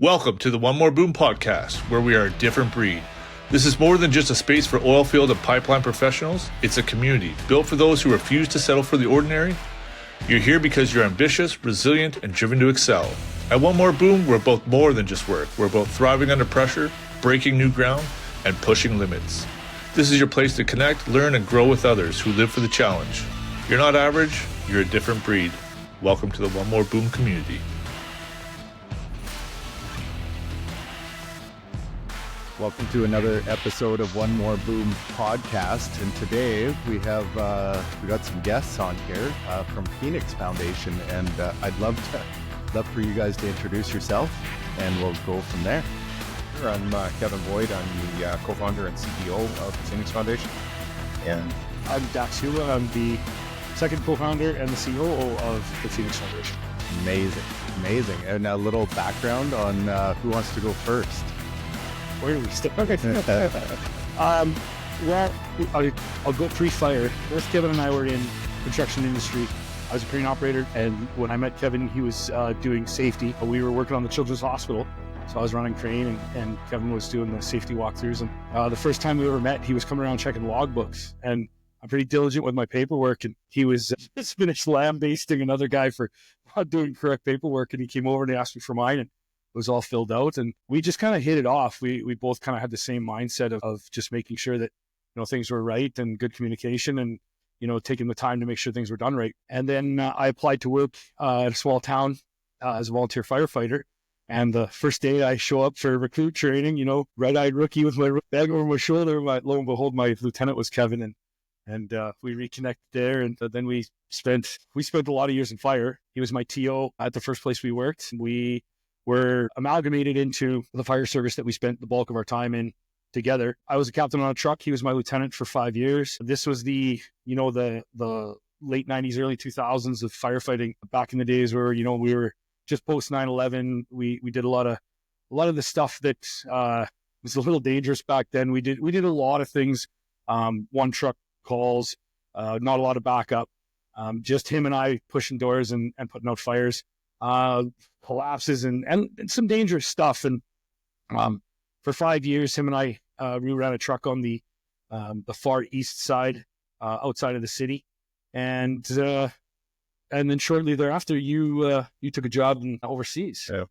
Welcome to the One More Boom podcast, where we are a different breed. This is more than just a space for oil field and pipeline professionals. It's a community built for those who refuse to settle for the ordinary. You're here because you're ambitious, resilient, and driven to excel. At One More Boom, we're both more than just work. We're both thriving under pressure, breaking new ground, and pushing limits. This is your place to connect, learn, and grow with others who live for the challenge. You're not average, you're a different breed. Welcome to the One More Boom community. Welcome to another episode of One More Boom podcast, and today we got some guests on here from Phoenix Foundation, and I'd love for you guys to introduce yourself, and we'll go from there. Sure, I'm Kevin Boyd. I'm the co-founder and CEO of the Phoenix Foundation. And I'm Huba. I'm the second co-founder and the COO of the Phoenix Foundation. Amazing. And a little background on who wants to go first. Where do we start? Okay. Well, I'll go pre-fire. First, Kevin and I were in construction industry. I was a crane operator, and when I met Kevin, he was doing safety. We were working on the Children's Hospital, so I was running crane, and Kevin was doing the safety walkthroughs. And the first time we ever met, he was coming around checking logbooks, and I'm pretty diligent with my paperwork, and he was just finished lambasting another guy for not doing correct paperwork, and he came over and he asked me for mine, and it was all filled out, and we just kind of hit it off. We both kind of had the same mindset of just making sure that, things were right and good communication and, taking the time to make sure things were done right. And then I applied to work at a small town as a volunteer firefighter. And the first day I show up for recruit training, red-eyed rookie with my bag over my shoulder, lo and behold, my lieutenant was Kevin, and we reconnected there. And then we spent a lot of years in fire. He was my TO at the first place we worked. We were amalgamated into the fire service that we spent the bulk of our time in together. I was a captain on a truck. He was my lieutenant for 5 years. This was the late 90s, early 2000s of firefighting back in the days where, we were just post 9/11. We did a lot of the stuff that was a little dangerous back then. We did a lot of things, one truck calls, not a lot of backup, just him and I pushing doors and putting out fires. Collapses and some dangerous stuff. And for 5 years, him and I we ran a truck on the far east side, outside of the city. And then shortly thereafter, you took a job overseas. Yeah.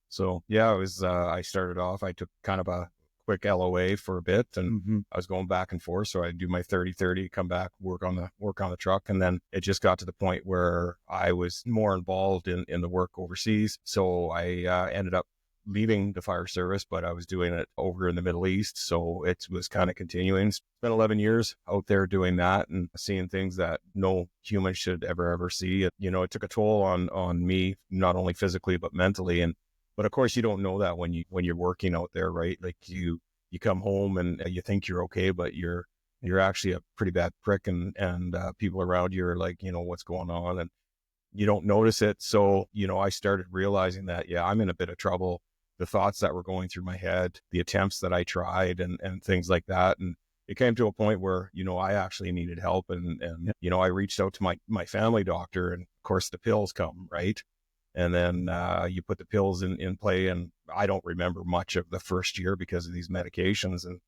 So yeah, I started off. I took kind of a quick LOA for a bit, and I was going back and forth. So I'd do my 30-30, come back, work on the truck. And then it just got to the point where I was more involved in the work overseas. So I ended up leaving the fire service, but I was doing it over in the Middle East. So it was kind of continuing. Spent 11 years out there doing that and seeing things that no human should ever see. It took a toll on me, not only physically, but mentally. But of course, you don't know that when you're working out there, right? Like you come home and you think you're okay, but you're actually a pretty bad prick, and people around you are like, what's going on, and you don't notice it. So, I started realizing that, yeah, I'm in a bit of trouble. The thoughts that were going through my head, the attempts that I tried and things like that. And it came to a point where, I actually needed help. And I reached out to my family doctor, and of course the pills come, right? And then you put the pills in play, and I don't remember much of the first year because of these medications. And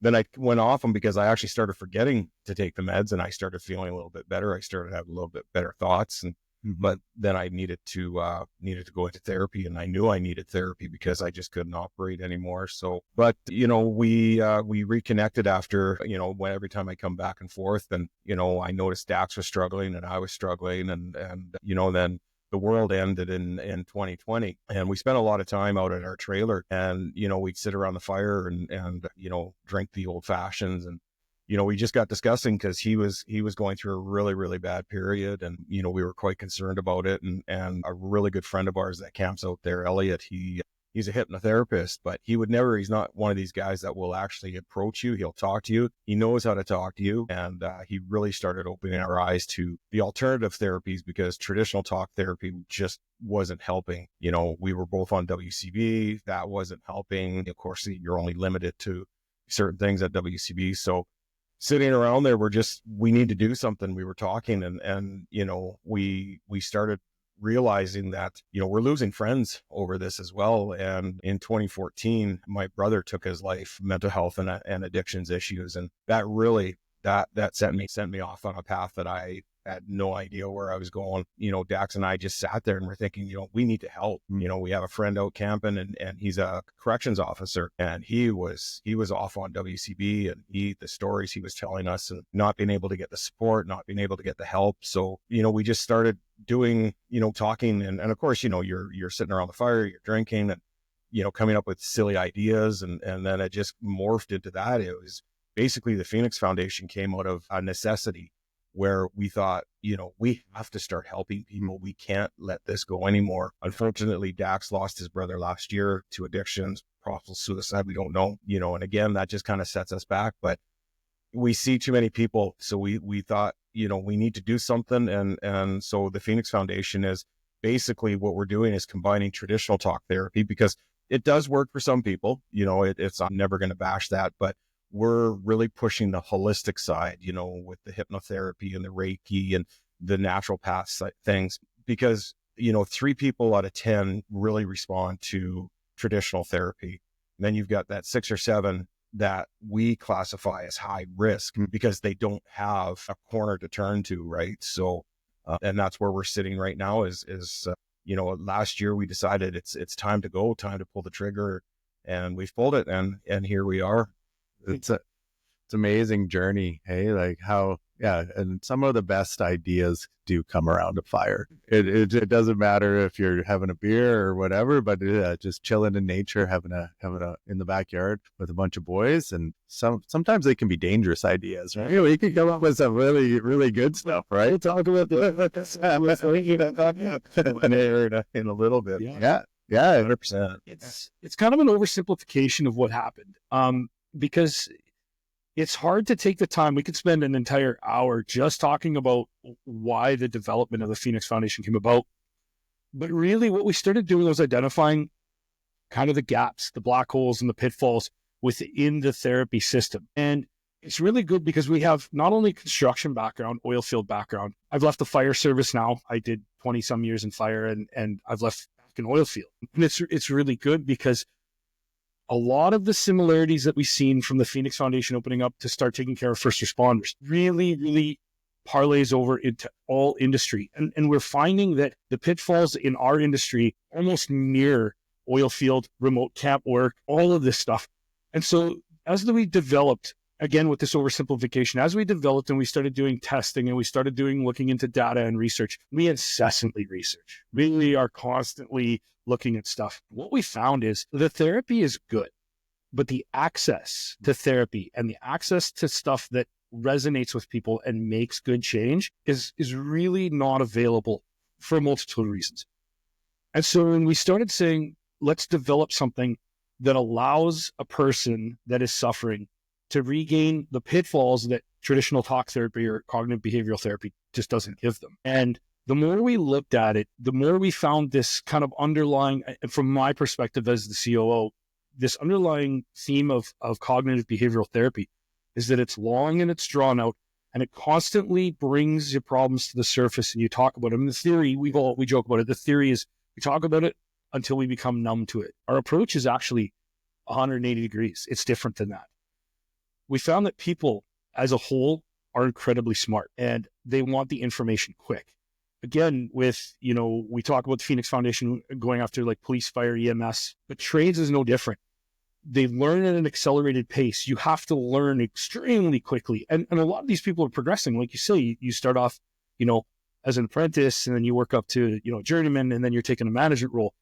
then I went off them because I actually started forgetting to take the meds, and I started feeling a little bit better. I started having a little bit better thoughts, but then I needed to go into therapy, and I knew I needed therapy because I just couldn't operate anymore. So, but we reconnected after, when every time I come back and forth, and I noticed Dax was struggling and I was struggling, and then the world ended in 2020, and we spent a lot of time out at our trailer, and we'd sit around the fire and drink the old fashions, and we just got discussing because he was going through a really, really bad period, and we were quite concerned about it, and a really good friend of ours that camps out there, Elliot, he's a hypnotherapist, but he's not one of these guys that will actually approach you. He'll talk to you. He knows how to talk to you. And he really started opening our eyes to the alternative therapies, because traditional talk therapy just wasn't helping. We were both on WCB. That wasn't helping. Of course, you're only limited to certain things at WCB. So sitting around there, we need to do something. We were talking, and we started realizing that, we're losing friends over this as well. And in 2014, my brother took his life, mental health and addictions issues. And that really, that sent me off on a path that I had no idea where I was going. Dax and I just sat there and we're thinking, we need to help. We have a friend out camping and he's a corrections officer, and he was off on WCB, and the stories he was telling us and not being able to get the support, not being able to get the help. So, we just started doing, talking. And of course, you're sitting around the fire, you're drinking and, coming up with silly ideas. And then it just morphed into that. It was basically the Phoenix Foundation came out of a necessity where we thought, we have to start helping people. We can't let this go anymore. Unfortunately, Dax lost his brother last year to addictions, possible suicide. We don't know, and again, that just kind of sets us back, but we see too many people. So we thought, we need to do something. And so the Phoenix Foundation is basically what we're doing is combining traditional talk therapy, because it does work for some people, I'm never going to bash that, but we're really pushing the holistic side, with the hypnotherapy and the Reiki and the natural path things, because, 3 people out of 10 really respond to traditional therapy. And then you've got that 6 or 7 that we classify as high risk because they don't have a corner to turn to. Right. So, and that's where we're sitting right now is last year we decided it's time to go, time to pull the trigger, and we've pulled it, and here we are. It's amazing journey. Hey, like how, and some of the best ideas do come around a fire. It doesn't matter if you're having a beer or whatever, but just chilling in nature, having a in the backyard with a bunch of boys. And sometimes they can be dangerous ideas, right? You can come up with some really, really good stuff, right? Talk about this in a little bit. Yeah. 100%. It's kind of an oversimplification of what happened. Because it's hard to take the time. We could spend an entire hour just talking about why the development of the Phoenix Foundation came about. But really what we started doing was identifying kind of the gaps, the black holes and the pitfalls within the therapy system. And it's really good because we have not only construction background, oil field background. I've left the fire service now. I did 20 some years in fire and I've left back in oil field. And it's really good because a lot of the similarities that we've seen from the Phoenix Foundation opening up to start taking care of first responders really, really parlays over into all industry. And we're finding that the pitfalls in our industry almost mirror oil field, remote camp work, all of this stuff. And so as we developed, again, with this oversimplification, as we developed and we started doing testing and we started looking into data and research, we incessantly research. We are constantly looking at stuff. What we found is the therapy is good, but the access to therapy and the access to stuff that resonates with people and makes good change is really not available for a multitude of reasons. And so when we started saying, let's develop something that allows a person that is suffering to regain the pitfalls that traditional talk therapy or cognitive behavioral therapy just doesn't give them. And the more we looked at it, the more we found this kind of underlying, from my perspective as the COO, this underlying theme of cognitive behavioral therapy is that it's long and it's drawn out and it constantly brings your problems to the surface and you talk about them. In the theory, we joke about it. The theory is we talk about it until we become numb to it. Our approach is actually 180 degrees. It's different than that. We found that people as a whole are incredibly smart and they want the information quick. Again, with, we talk about the Phoenix Foundation going after like police, fire, EMS, but trades is no different. They learn at an accelerated pace. You have to learn extremely quickly. And a lot of these people are progressing. Like you say, you start off, as an apprentice and then you work up to, journeyman, and then you're taking a management role.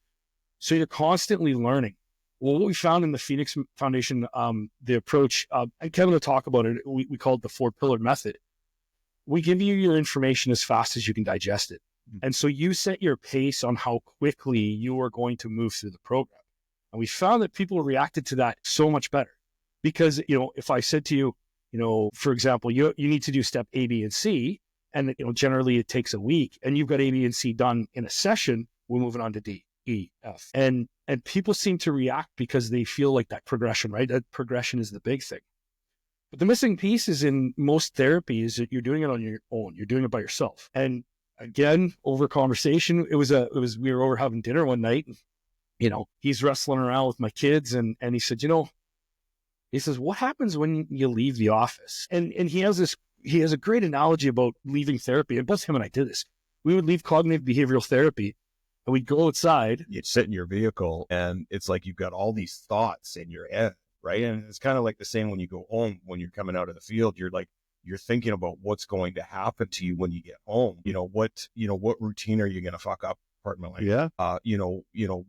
So you're constantly learning. Well, what we found in the Phoenix Foundation, the approach, and Kevin will talk about it, we call it the 4-pillar method. We give you your information as fast as you can digest it. And so you set your pace on how quickly you are going to move through the program. And we found that people reacted to that so much better because, if I said to you, for example, you need to do step A, B, and C, and, generally it takes a week and you've got A, B, and C done in a session, we're moving on to D, E, F. And people seem to react because they feel like that progression, right? That progression is the big thing. But the missing piece is in most therapy is that you're doing it on your own. You're doing it by yourself. And again, over conversation, we were over having dinner one night, and, he's wrestling around with my kids, and he said, he says, what happens when you leave the office? And he has a great analogy about leaving therapy. And both him and I did this. We would leave cognitive behavioral therapy and we'd go outside. You'd sit in your vehicle and it's like you've got all these thoughts in your head, right? And it's kind of like the same when you go home, when you're coming out of the field, you're thinking about what's going to happen to you when you get home. What routine are you going to fuck up? Pardon my language. Yeah.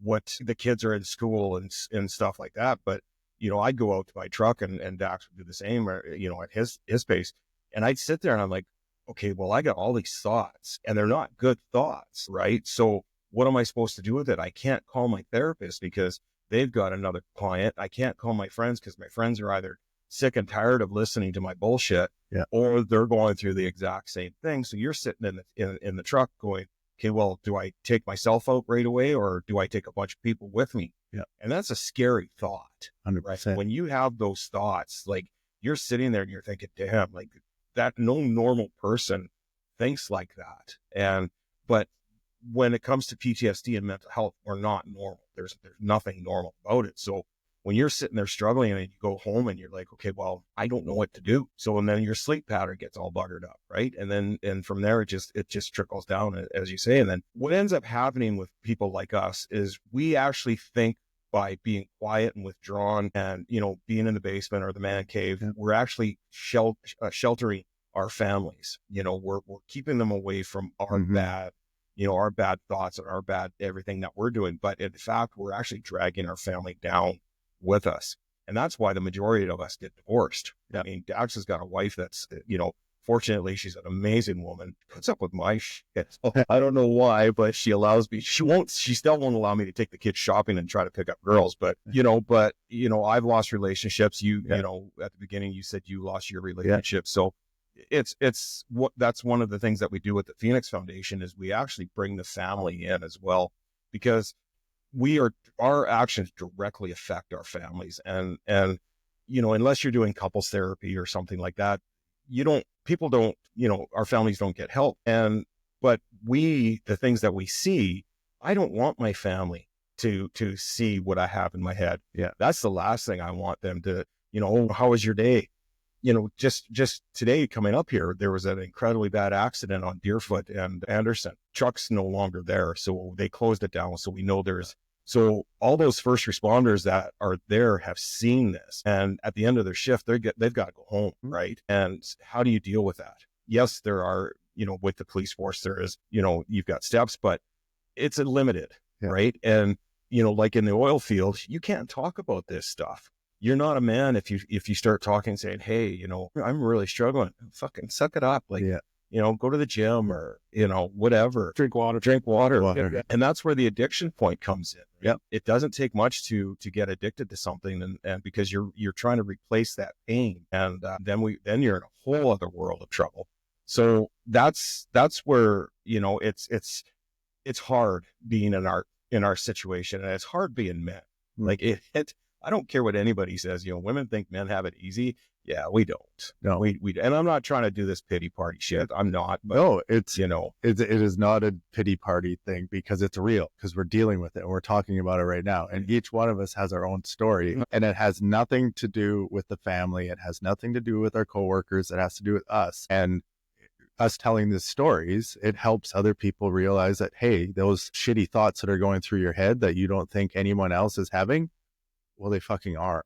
What the kids are in school and stuff like that. But, I'd go out to my truck and Dax would do the same, or, at his pace. And I'd sit there and I'm like, okay, well, I got all these thoughts and they're not good thoughts, right? So what am I supposed to do with it? I can't call my therapist because they've got another client. I can't call my friends because my friends are either sick and tired of listening to my bullshit, or they're going through the exact same thing. So you're sitting in the truck going, okay, well, do I take myself out right away or do I take a bunch of people with me? Yeah. And that's a scary thought. 100%. Right? When you have those thoughts, like you're sitting there and you're thinking, damn, like that no normal person thinks like that. But when it comes to PTSD and mental health, we're not normal. There's nothing normal about it. So when you're sitting there struggling and you go home and you're like, okay, well, I don't know what to do. So, and then your sleep pattern gets all buggered up, right? And from there, it just trickles down, as you say. And then what ends up happening with people like us is we actually think by being quiet and withdrawn and, being in the basement or the man cave, we're actually sheltering our families. We're keeping them away from our bad, our bad thoughts and our bad everything that we're doing. But in fact, we're actually dragging our family down with us. And that's why the majority of us get divorced. I mean, Dax has got a wife that's, fortunately, she's an amazing woman, puts up with my shit. I don't know why, but she allows me, she still won't allow me to take the kids shopping and try to pick up girls. But, I've lost relationships. At the beginning, you said you lost your relationship. Yeah. So that's one of the things that we do with the Phoenix Foundation is we actually bring the family in as well, because our actions directly affect our families. And, unless you're doing couples therapy or something like that, our families don't get help. But the things that we see, I don't want my family to see what I have in my head. Yeah. That's the last thing I want them to, how was your day? Just today coming up here, there was an incredibly bad accident on Deerfoot and Anderson. Truck's no longer there. So they closed it down. So we know so all those first responders that are there have seen this. And at the end of their shift, they've got to go home. Right. And how do you deal with that? Yes, there are, with the police force, there is, you've got steps, but it's limited. Yeah. Right. And, like in the oil field, you can't talk about this stuff. You're not a man if you start talking, saying, hey, I'm really struggling. Fucking suck it up. Like, go to the gym or, whatever. Drink water. Yeah. And that's where the addiction point comes in. Right? Yep. It doesn't take much to get addicted to something. And because you're trying to replace that pain. And then you're in a whole other world of trouble. So that's where, it's hard being in our situation. And it's hard being men. Like I don't care what anybody says, women think men have it easy. Yeah, we don't. No, we and I'm not trying to do this pity party shit. I'm not. But, no, it is not a pity party thing because it's real, because we're dealing with it. We're talking about it right now. And each one of us has our own story, and it has nothing to do with the family. It has nothing to do with our coworkers. It has to do with us. And us telling these stories, it helps other people realize that, hey, those shitty thoughts that are going through your head that you don't think anyone else is having, well, they fucking are.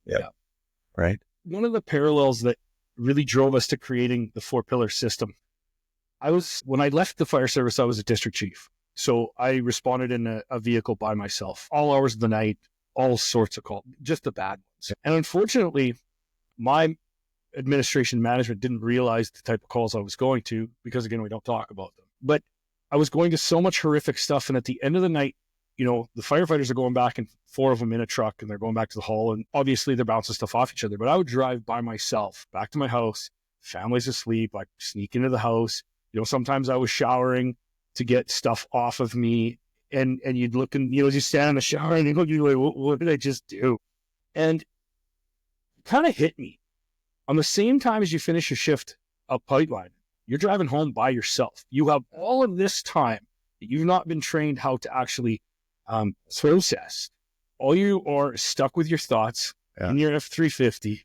Yeah. Right. One of the parallels that really drove us to creating the 4-pillar system, when I left the fire service, I was a district chief. So I responded in a vehicle by myself, all hours of the night, all sorts of calls, just the bad ones. And unfortunately, my administration management didn't realize the type of calls I was going to, because again, we don't talk about them. But I was going to so much horrific stuff. And at the end of the night, the firefighters are going back, and 4 of them in a truck, and they're going back to the hall, and obviously they're bouncing stuff off each other. But I would drive by myself back to my house, family's asleep, I sneak into the house. Sometimes I was showering to get stuff off of me, and you'd look, and as you stand in the shower and you're like, what did I just do? And it kind of hit me on the same time as you finish your shift up pipeline. You're driving home by yourself. You have all of this time that you've not been trained how to actually process. All you are stuck with your thoughts in your F-350,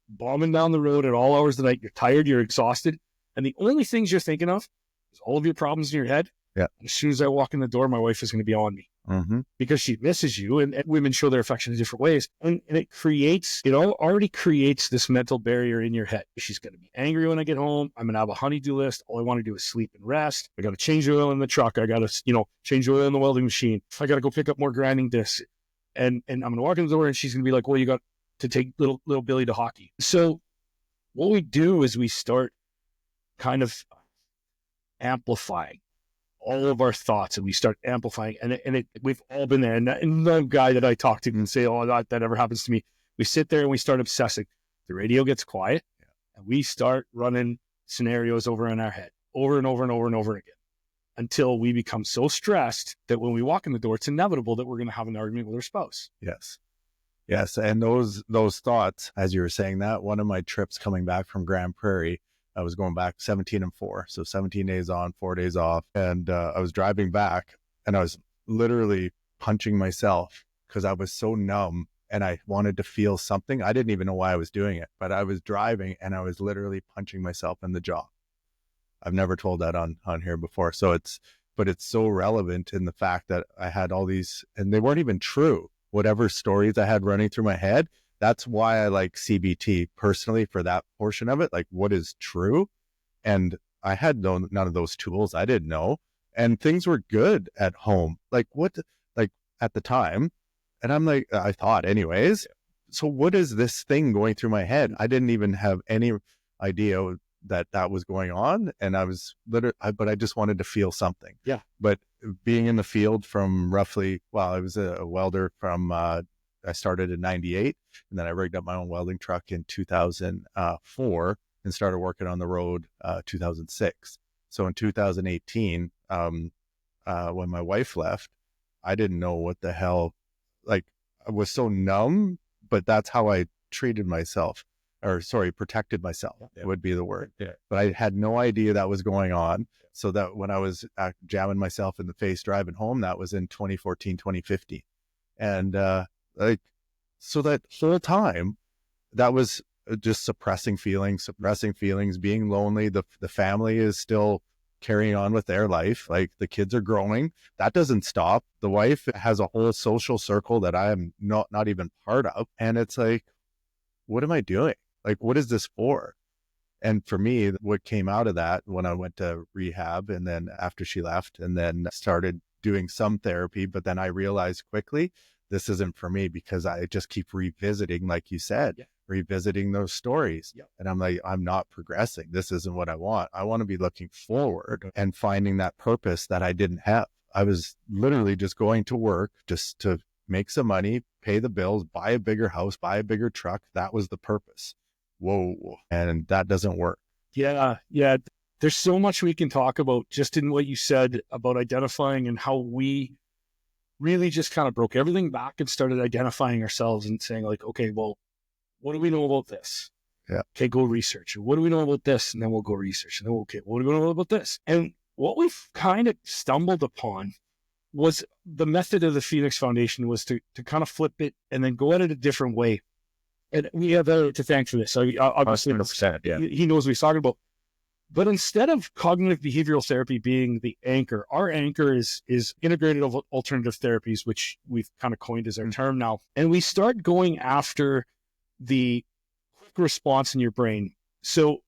bombing down the road at all hours of the night. You're tired, you're exhausted. And the only things you're thinking of is all of your problems in your head. Yeah. And as soon as I walk in the door, my wife is going to be on me because she misses you. And women show their affection in different ways. And it creates, already creates this mental barrier in your head. She's going to be angry when I get home. I'm going to have a honey-do list. All I want to do is sleep and rest. I got to change the oil in the truck. I got to, change the oil in the welding machine. I got to go pick up more grinding discs. And I'm going to walk in the door and she's going to be like, well, you got to take little Billy to hockey. So what we do is we start kind of amplifying all of our thoughts, and we start amplifying, and we've all been there. And the guy that I talk to can say, oh, that ever happens to me. We sit there and we start obsessing. The radio gets quiet, and we start running scenarios over in our head, over and over and over and over again, until we become so stressed that when we walk in the door, it's inevitable that we're going to have an argument with our spouse. Yes. And those thoughts, as you were saying that, one of my trips coming back from Grand Prairie, I was going back 17 and 4. So 17 days on, 4 days off. And I was driving back and I was literally punching myself because I was so numb and I wanted to feel something. I didn't even know why I was doing it, but I was driving and I was literally punching myself in the jaw. I've never told that on here before. But it's so relevant in the fact that I had all these, and they weren't even true. Whatever stories I had running through my head. That's why I like CBT personally for that portion of it, like what is true. And I had none of those tools. I didn't know. And things were good at home. Like at the time. And I'm like, I thought anyways. So what is this thing going through my head? I didn't even have any idea that was going on. And I was but I just wanted to feel something. Yeah. But being in the field from roughly, I was a welder from, I started in 98 and then I rigged up my own welding truck in 2004 and started working on the road 2006. So in 2018, when my wife left, I didn't know what the hell, I was so numb, but that's how I treated myself, protected myself would be the word. Yeah. But I had no idea that was going on. So that when I was jamming myself in the face driving home, that was in 2014, 2015. And so that whole time, that was just suppressing feelings, being lonely. The family is still carrying on with their life. Like the kids are growing. That doesn't stop. The wife has a whole social circle that I am not even part of. And it's like, what am I doing? Like, what is this for? And for me, what came out of that when I went to rehab and then after she left and then started doing some therapy, but then I realized quickly, this isn't for me because I just keep revisiting, like you said, revisiting those stories. Yeah. And I'm like, I'm not progressing. This isn't what I want. I want to be looking forward and finding that purpose that I didn't have. I was literally just going to work just to make some money, pay the bills, buy a bigger house, buy a bigger truck. That was the purpose. Whoa. And that doesn't work. Yeah. There's so much we can talk about just in what you said about identifying and how we really just kind of broke everything back and started identifying ourselves and saying like, okay, well, what do we know about this? Yeah. Okay, go research. What do we know about this? And then we'll go research. And then, okay, what do we know about this? And what we've kind of stumbled upon was the method of the Phoenix Foundation was to kind of flip it and then go at it a different way. And we have to thank for this. So obviously, 100%, he knows what he's talking about. But instead of cognitive behavioral therapy being the anchor, our anchor is integrated alternative therapies, which we've kind of coined as our term now. And we start going after the quick response in your brain. So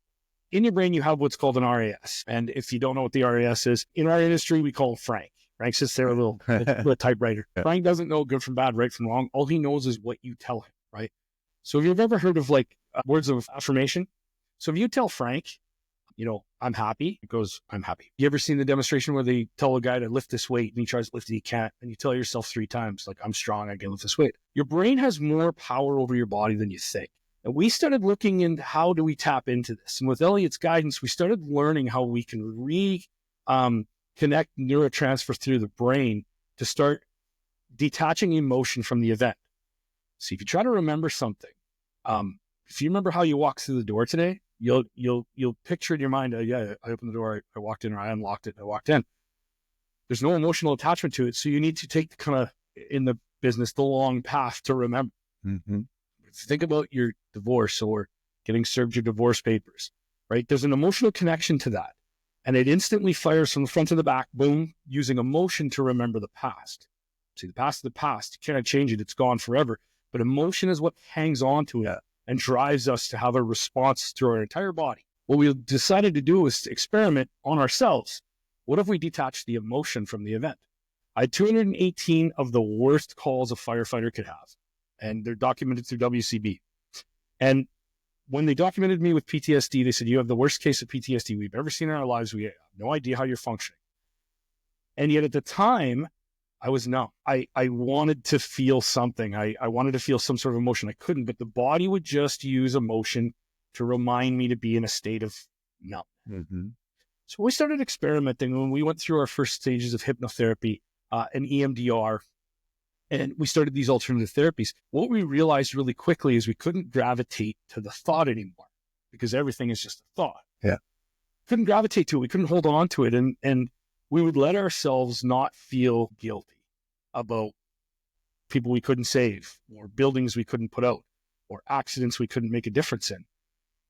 in your brain, you have what's called an RAS. And if you don't know what the RAS is, in our industry, we call it Frank. Frank sits there a little typewriter. Yeah. Frank doesn't know good from bad, right from wrong. All he knows is what you tell him, right? So if you've ever heard of words of affirmation, so if you tell Frank, I'm happy, it goes, I'm happy. You ever seen the demonstration where they tell a guy to lift this weight and he tries to lift it, he can't, and you tell yourself 3 times, like, I'm strong, I can lift this weight. Your brain has more power over your body than you think. And we started looking into how do we tap into this. And with Elliot's guidance, we started learning how we can connect neurotransfer through the brain to start detaching emotion from the event. So if you try to remember something, if you remember how you walked through the door today, you'll picture in your mind, yeah, I opened the door, I walked in, or I unlocked it, I walked in. There's no emotional attachment to it. So you need to take kind of, in the business, the long path to remember. Think about your divorce or getting served your divorce papers, right? There's an emotional connection to that. And it instantly fires from the front to the back, boom, using emotion to remember the past. See, the past is the past. You cannot change it. It's gone forever. But emotion is what hangs on to it and drives us to have a response through our entire body. What we decided to do was to experiment on ourselves. What if we detached the emotion from the event? I had 218 of the worst calls a firefighter could have, and they're documented through WCB. And when they documented me with PTSD, they said, you have the worst case of PTSD we've ever seen in our lives. We have no idea how you're functioning. And yet at the time, I was numb. I wanted to feel something. I wanted to feel some sort of emotion. I couldn't, but the body would just use emotion to remind me to be in a state of numb. So we started experimenting when we went through our first stages of hypnotherapy and EMDR, and we started these alternative therapies. What we realized really quickly is we couldn't gravitate to the thought anymore because everything is just a thought. Yeah. Couldn't gravitate to it. We couldn't hold on to it. And we would let ourselves not feel guilty about people we couldn't save, or buildings we couldn't put out, or accidents we couldn't make a difference in.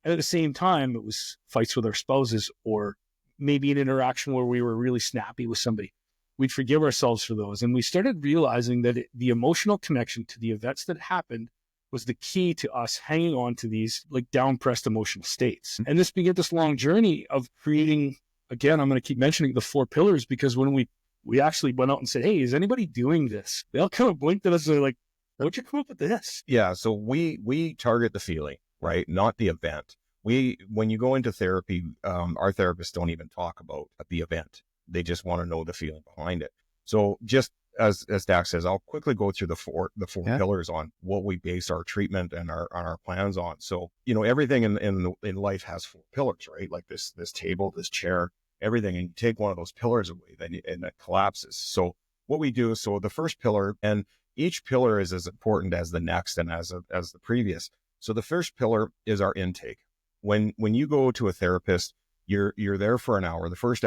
And at the same time, it was fights with our spouses, or maybe an interaction where we were really snappy with somebody. We'd forgive ourselves for those. And we started realizing that the emotional connection to the events that happened was the key to us hanging on to these like down-pressed emotional states. And this began this long journey of creating, again, I'm going to keep mentioning the 4 pillars, because when we actually went out and said, hey, is anybody doing this? They all kind of blinked at us and they're like, how'd you come up with this? Yeah. So we target the feeling, right? Not the event. When you go into therapy, our therapists don't even talk about the event. They just want to know the feeling behind it. So just as Dax says, I'll quickly go through the four pillars on what we base our treatment and our plans on. So, everything in life has 4 pillars, right? Like this table, this chair, everything. And you take one of those pillars away, and it collapses. So what we do, so the first pillar, and each pillar is as important as the next and as the previous. So the first pillar is our intake. When you go to a therapist, you're there for an hour. The first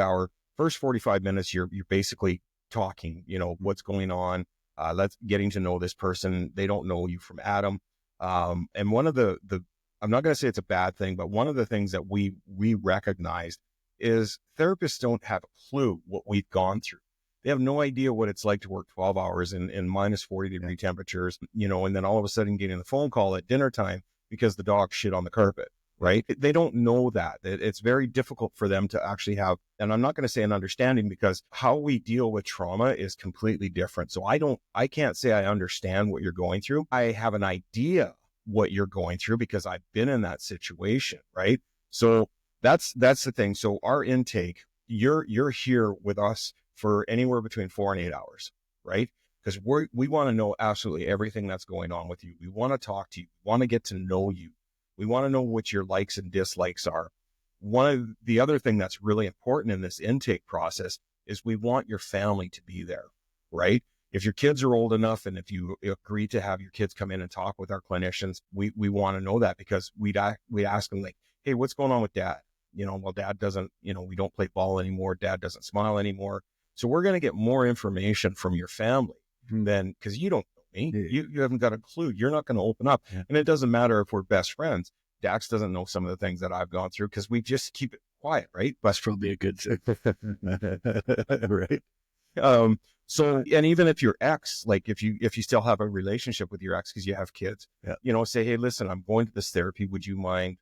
45 minutes, you're basically talking, what's going on. Getting to know this person. They don't know you from Adam. And one of the I'm not going to say it's a bad thing, but one of the things that we recognized is therapists don't have a clue what we've gone through. They have no idea what it's like to work 12 hours in minus 40 degree temperatures, and then all of a sudden getting a phone call at dinner time because the dog shit on the carpet, right? They don't know that. It's very difficult for them to actually have, and I'm not going to say an understanding, because how we deal with trauma is completely different. So I can't say I understand what you're going through. I have an idea what you're going through because I've been in that situation, right? So that's the thing. So our intake, you're here with us for anywhere between 4 and 8 hours, right? Because we want to know absolutely everything that's going on with you. We want to talk to you. We want to get to know you. We want to know what your likes and dislikes are. One of the other thing that's really important in this intake process is we want your family to be there, right? If your kids are old enough, and if you agree to have your kids come in and talk with our clinicians, we want to know that, because we'd ask them, like, hey, what's going on with dad? Well, dad doesn't, we don't play ball anymore. Dad doesn't smile anymore. So we're going to get more information from your family than, because you don't know me. You haven't got a clue. You're not going to open up. Yeah. And it doesn't matter if we're best friends. Dax doesn't know some of the things that I've gone through because we just keep it quiet, right? That's probably a good thing. Right. So, and even if your ex, like if you still have a relationship with your ex because you have kids, say, hey, listen, I'm going to this therapy. Would you mind,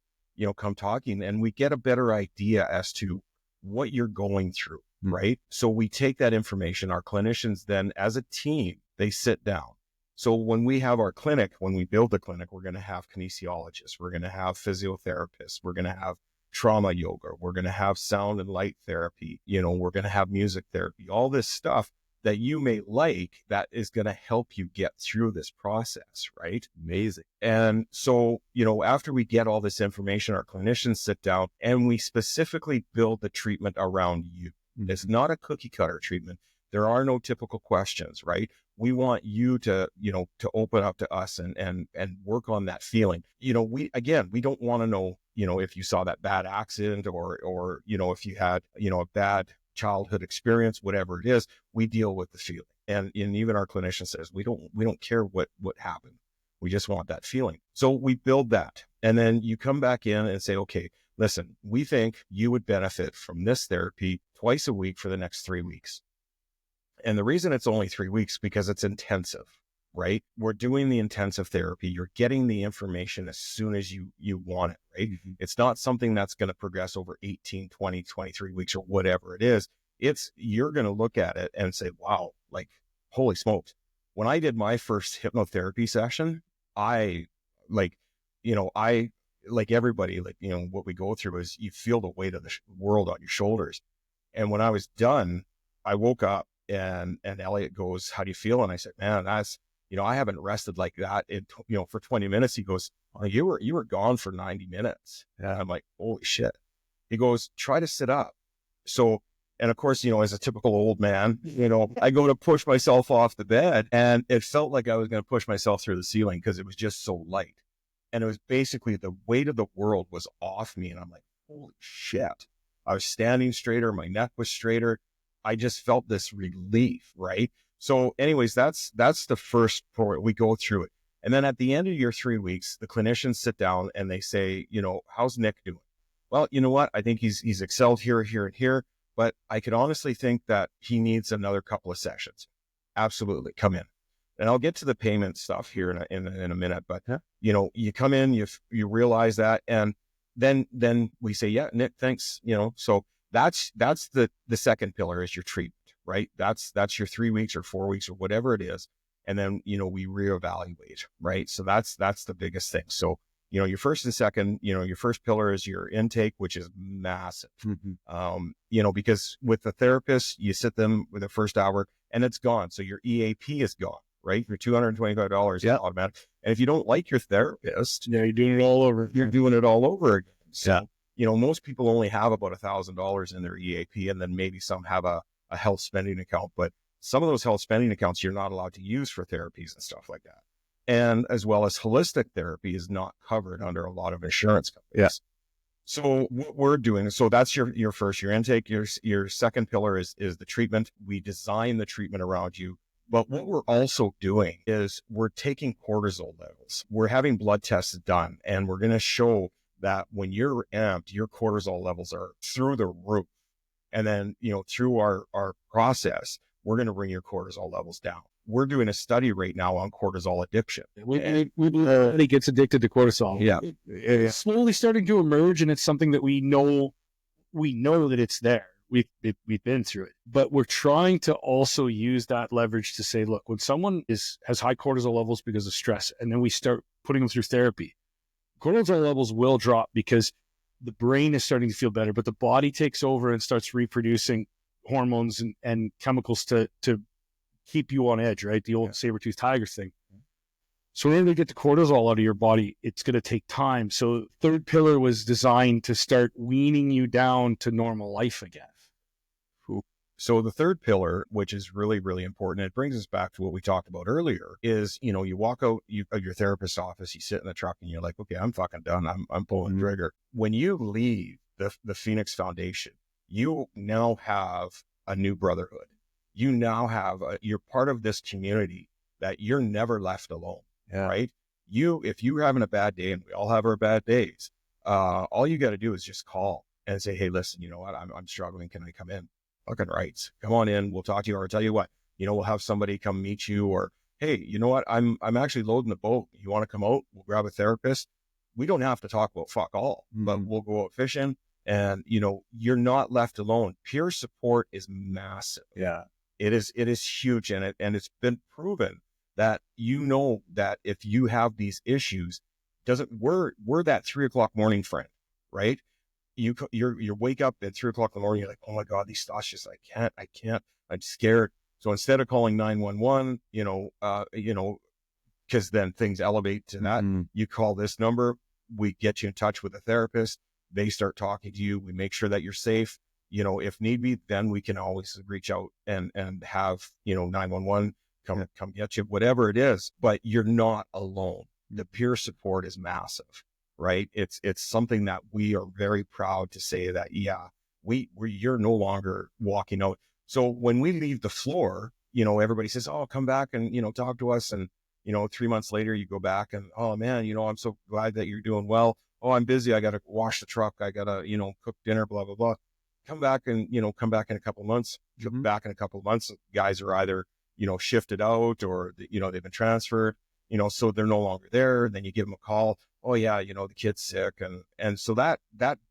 come talking? And we get a better idea as to what you're going through, right? So we take that information. Our clinicians then, as a team, they sit down. So when we have our clinic, when we build the clinic, we're going to have kinesiologists, we're going to have physiotherapists, we're going to have trauma yoga, we're going to have sound and light therapy, we're going to have music therapy, all this stuff that you may like that is going to help you get through this process, right? Amazing. And so, after we get all this information, our clinicians sit down and we specifically build the treatment around you. It's not a cookie cutter treatment. There are no typical questions, right? We want you to, to open up to us and work on that feeling. We don't want to know if you saw that bad accident or, if you had, a bad childhood experience, whatever it is, we deal with the feeling. And even our clinician says, we don't care what happened. We just want that feeling. So we build that. And then you come back in and say, okay, listen, we think you would benefit from this therapy twice a week for the next 3 weeks. And the reason it's only 3 weeks, because it's intensive, right? We're doing the intensive therapy. You're getting the information as soon as you want it, right? Mm-hmm. It's not something that's going to progress over 18, 20, 23 weeks or whatever it is. You're going to look at it and say, wow, like, holy smokes. When I did my first hypnotherapy session, I like everybody, what we go through is you feel the weight of the world on your shoulders. And when I was done, I woke up and Elliot goes, how do you feel? And I said, man, that's, I haven't rested like that for 20 minutes. He goes, oh, you were gone for 90 minutes. And I'm like, holy shit. He goes, try to sit up. So, and of course, as a typical old man, I go to push myself off the bed, and it felt like I was going to push myself through the ceiling because it was just so light. And it was basically the weight of the world was off me. And I'm like, holy shit. I was standing straighter. My neck was straighter. I just felt this relief, right? So anyways, that's the first part. We go through it. And then at the end of your 3 weeks, the clinicians sit down and they say, how's Nick doing? Well, you know what? I think he's excelled here, and here, but I could honestly think that he needs another couple of sessions. Absolutely. Come in. And I'll get to the payment stuff here in a minute, but you come in, you realize that, and then we say, yeah, Nick, thanks. So that's the second pillar is your treatment, right? That's your 3 weeks or 4 weeks or whatever it is. And then, we reevaluate, right? So that's the biggest thing. So, your first and second, your first pillar is your intake, which is massive. Mm-hmm. Because with the therapist, you sit them with the first hour and it's gone. So your EAP is gone, right? Your $225 is automatic. And if you don't like your therapist, you're doing it all over. You're doing it all over again. So, most people only have about $1,000 in their EAP, and then maybe some have a health spending account, but some of those health spending accounts you're not allowed to use for therapies and stuff like that. And as well as holistic therapy is not covered under a lot of insurance companies. Yeah. So what we're doing, so that's your first, your intake. Your second pillar is the treatment. We design the treatment around you. But what we're also doing is we're taking cortisol levels. We're having blood tests done, and we're going to show that when you're amped, your cortisol levels are through the roof. And then, through our process, we're going to bring your cortisol levels down. We're doing a study right now on cortisol addiction. Everybody gets addicted to cortisol. Yeah. It's slowly starting to emerge, and it's something that we know that it's there. We've been through it, but we're trying to also use that leverage to say, look, when someone has high cortisol levels because of stress, and then we start putting them through therapy, cortisol levels will drop because the brain is starting to feel better, but the body takes over and starts reproducing hormones and chemicals to keep you on edge, right? The old saber-toothed tiger thing. So in order to get the cortisol out of your body, it's going to take time. So third pillar was designed to start weaning you down to normal life again. So the third pillar, which is really, really important, it brings us back to what we talked about earlier, is, you walk out of your therapist's office, you sit in the truck and you're like, okay, I'm fucking done. I'm pulling the trigger. When you leave the Phoenix Foundation, you now have a new brotherhood. You now have you're part of this community that you're never left alone, right? If you're having a bad day, and we all have our bad days, all you got to do is just call and say, hey, listen, you know what? I'm struggling. Can I come in? Fucking rights. Come on in. We'll talk to you, or I'll tell you what, we'll have somebody come meet you, or, hey, you know what? I'm actually loading the boat. You want to come out? We'll grab a therapist. We don't have to talk about fuck all, but we'll go out fishing, and, you're not left alone. Peer support is massive. Yeah. It is huge. And it's been proven that, that if you have these issues, we're that 3 o'clock morning friend, right? You wake up at 3 o'clock in the morning, you're like, oh my God, these thoughts just, I can't, I'm scared. So instead of calling 911, because then things elevate to that, you call this number, we get you in touch with a therapist. They start talking to you. We make sure that you're safe. If need be, then we can always reach out and have, 911 come get you, whatever it is, but you're not alone. The peer support is massive. right? It's something that we are very proud to say that, yeah, you're no longer walking out. So when we leave the floor, you know, everybody says, oh, come back and, you know, talk to us. And, you know, 3 months later you go back and, oh man, you know, I'm so glad that you're doing well. Oh, I'm busy. I got to wash the truck. I got to, you know, cook dinner, blah, blah, blah. Come back and, you know, come back in a couple of months, back in a couple of months, guys are either, you know, shifted out or, you know, they've been transferred, you know, so they're no longer there. Then you give them a call. Oh yeah, you know, the kid's sick. And so that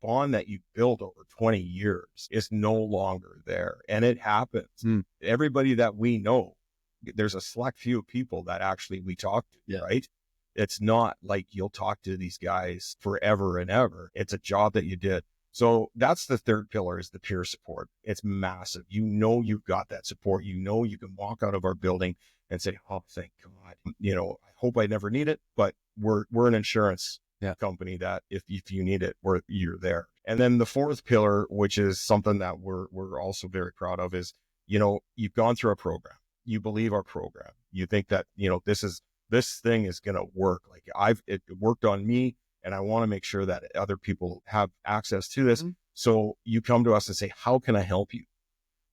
bond that you built over 20 years is no longer there. And it happens. Everybody that we know, there's a select few people that actually we talk to, right? It's not like you'll talk to these guys forever and ever. It's a job that you did. So that's the third pillar, is the peer support. It's massive. You know, you've got that support. You know, you can walk out of our building and say, oh, thank God, you know, I hope I never need it, but we're an insurance company that if you need it, you're there. And then the fourth pillar, which is something that we're also very proud of, is, you know, you've gone through a program. You believe our program. You think that, you know, this thing is going to work. Like it worked on me, and I want to make sure that other people have access to this. So you come to us and say, how can I help you?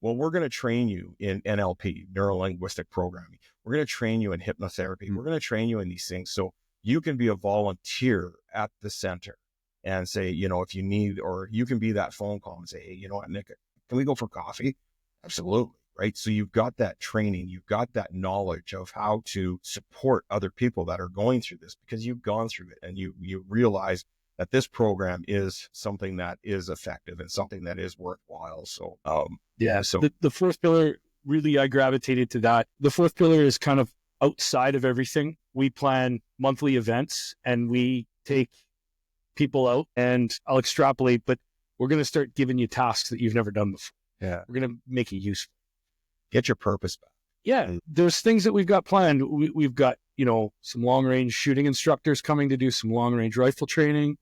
Well, we're going to train you in NLP, neuro-linguistic programming. We're going to train you in hypnotherapy. We're going to train you in these things. So you can be a volunteer at the center and say, you know, if you need, or you can be that phone call and say, hey, you know what, Nick, can we go for coffee? Absolutely. Right. So you've got that training, you've got that knowledge of how to support other people that are going through this, because you've gone through it, and you realize that this program is something that is effective and something that is worthwhile. So, so the fourth pillar, really, I gravitated to that. The fourth pillar is kind of outside of everything. We plan monthly events and we take people out, and I'll extrapolate, but we're going to start giving you tasks that you've never done before. Yeah. We're going to make it useful. Get your purpose back. Yeah. There's things that we've got planned. We've got, you know, some long range shooting instructors coming to do some long range rifle training.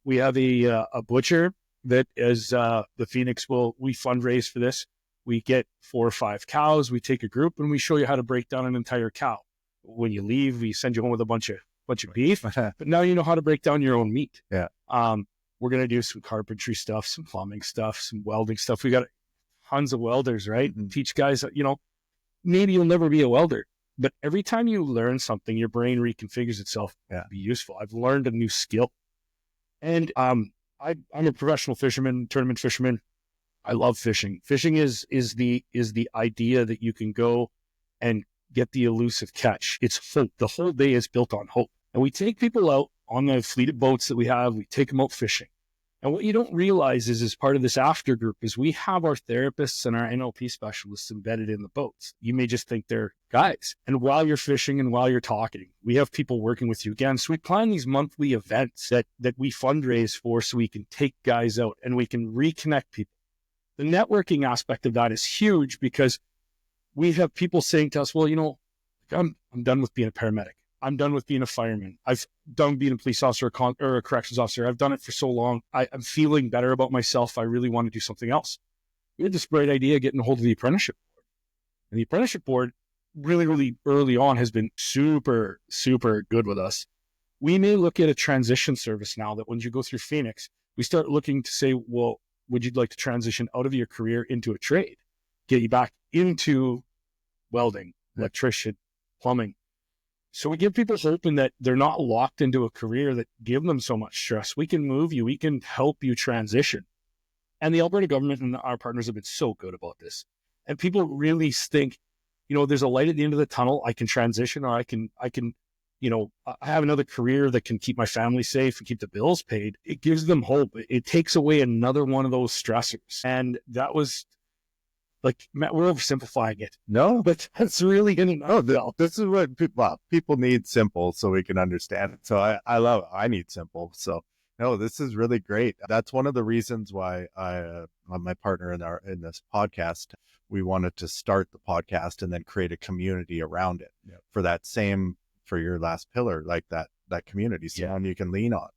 We have a butcher that is, the Phoenix we fundraise for this. We get 4 or 5 cows. We take a group and we show you how to break down an entire cow. When you leave, we send you home with a bunch of beef, but now you know how to break down your own meat. Yeah. We're going to do some carpentry stuff, some plumbing stuff, some welding stuff. We got tons of welders, right? Teach guys, you know, maybe you'll never be a welder, but every time you learn something, your brain reconfigures itself to be useful. I've learned a new skill. And I'm a professional fisherman, tournament fisherman. I love fishing. Fishing is the idea that you can go and get the elusive catch. It's hope. The whole day is built on hope. And we take people out on the fleet of boats that we have. We take them out fishing. And what you don't realize is, as part of this after group, is we have our therapists and our NLP specialists embedded in the boats. You may just think they're guys. And while you're fishing and while you're talking, we have people working with you again. So we plan these monthly events that we fundraise for, so we can take guys out and we can reconnect people. The networking aspect of that is huge, because we have people saying to us, well, you know, I'm done with being a paramedic. I'm done with being a fireman. I've done being a police officer or a corrections officer. I've done it for so long. I'm feeling better about myself. I really want to do something else. We had this great idea getting a hold of the apprenticeship board. And the apprenticeship board really, really early on has been super, super good with us. We may look at a transition service now that when you go through Phoenix, we start looking to say, well, would you like to transition out of your career into a trade? Get you back into welding, electrician, plumbing. So we give people hope in that they're not locked into a career that give them so much stress. We can move you. We can help you transition. And the Alberta government and our partners have been so good about this. And people really think, you know, there's a light at the end of the tunnel. I can transition, or I can, you know, I have another career that can keep my family safe and keep the bills paid. It gives them hope. It takes away another one of those stressors. And that was, like, Matt, we're oversimplifying it. No, but that's really no. This is what people need simple so we can understand it. So I love it. I need simple. So no, this is really great. That's one of the reasons why my partner in this podcast, we wanted to start the podcast and then create a community around it for your last pillar, like that community, someone you can lean on.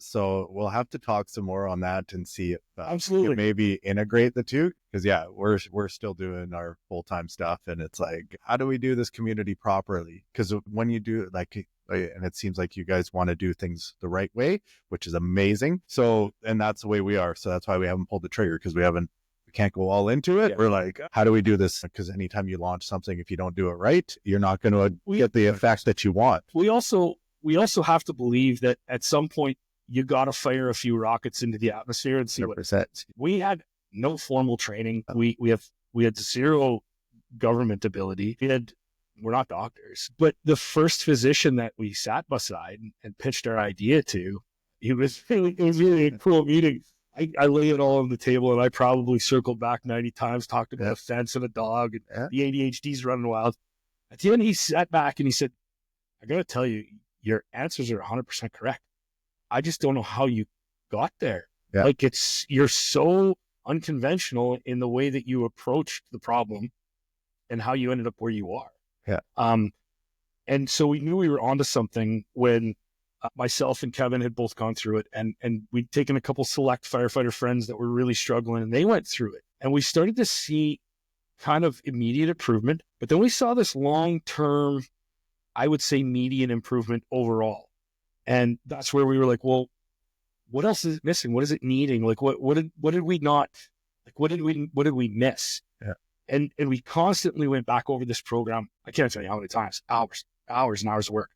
So we'll have to talk some more on that and see if absolutely maybe integrate the two. Because we're still doing our full-time stuff, and it's like, how do we do this community properly? Because when you do, like And it seems like you guys want to do things the right way, which is amazing. So, and that's the way we are. So that's why we haven't pulled the trigger, because we can't go all into it. Yeah. We're like, how do we do this? Because anytime you launch something, if you don't do it right, you're not going to get the effect that you want. We also have to believe that at some point you got to fire a few rockets into the atmosphere and see 100%. What it says. We had no formal training. We had zero government ability. We're not doctors, but the first physician that we sat beside and pitched our idea to, it was really a cool meeting. I lay it all on the table, and I probably circled back 90 times, talked about a fence and a dog, and the ADHD's running wild. At the end, he sat back and he said, I got to tell you, your answers are 100% correct. I just don't know how you got there. Yeah. Like you're so unconventional in the way that you approached the problem and how you ended up where you are. Yeah. And so we knew we were onto something when myself and Kevin had both gone through it, and we'd taken a couple select firefighter friends that were really struggling, and they went through it. And we started to see kind of immediate improvement, but then we saw this long-term, I would say median improvement overall. And that's where we were like, well, what else is it missing? What is it needing? Like, what did we not, like, what did we miss? Yeah. And we constantly went back over this program. I can't tell you how many times, hours and hours of work,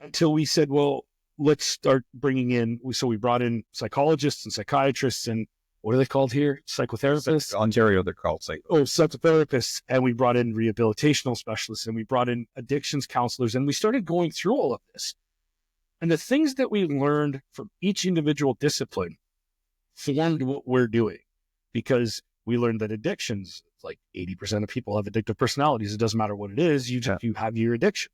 until we said, well, let's start bringing in. So we brought in psychologists and psychiatrists, and what are they called here? Psychotherapists? Ontario, they're called psychotherapists. And we brought in rehabilitational specialists, and we brought in addictions counselors, and we started going through all of this. And the things that we learned from each individual discipline formed what we're doing, because we learned that addictions, like 80% of people have addictive personalities. It doesn't matter what it is. You have your addiction.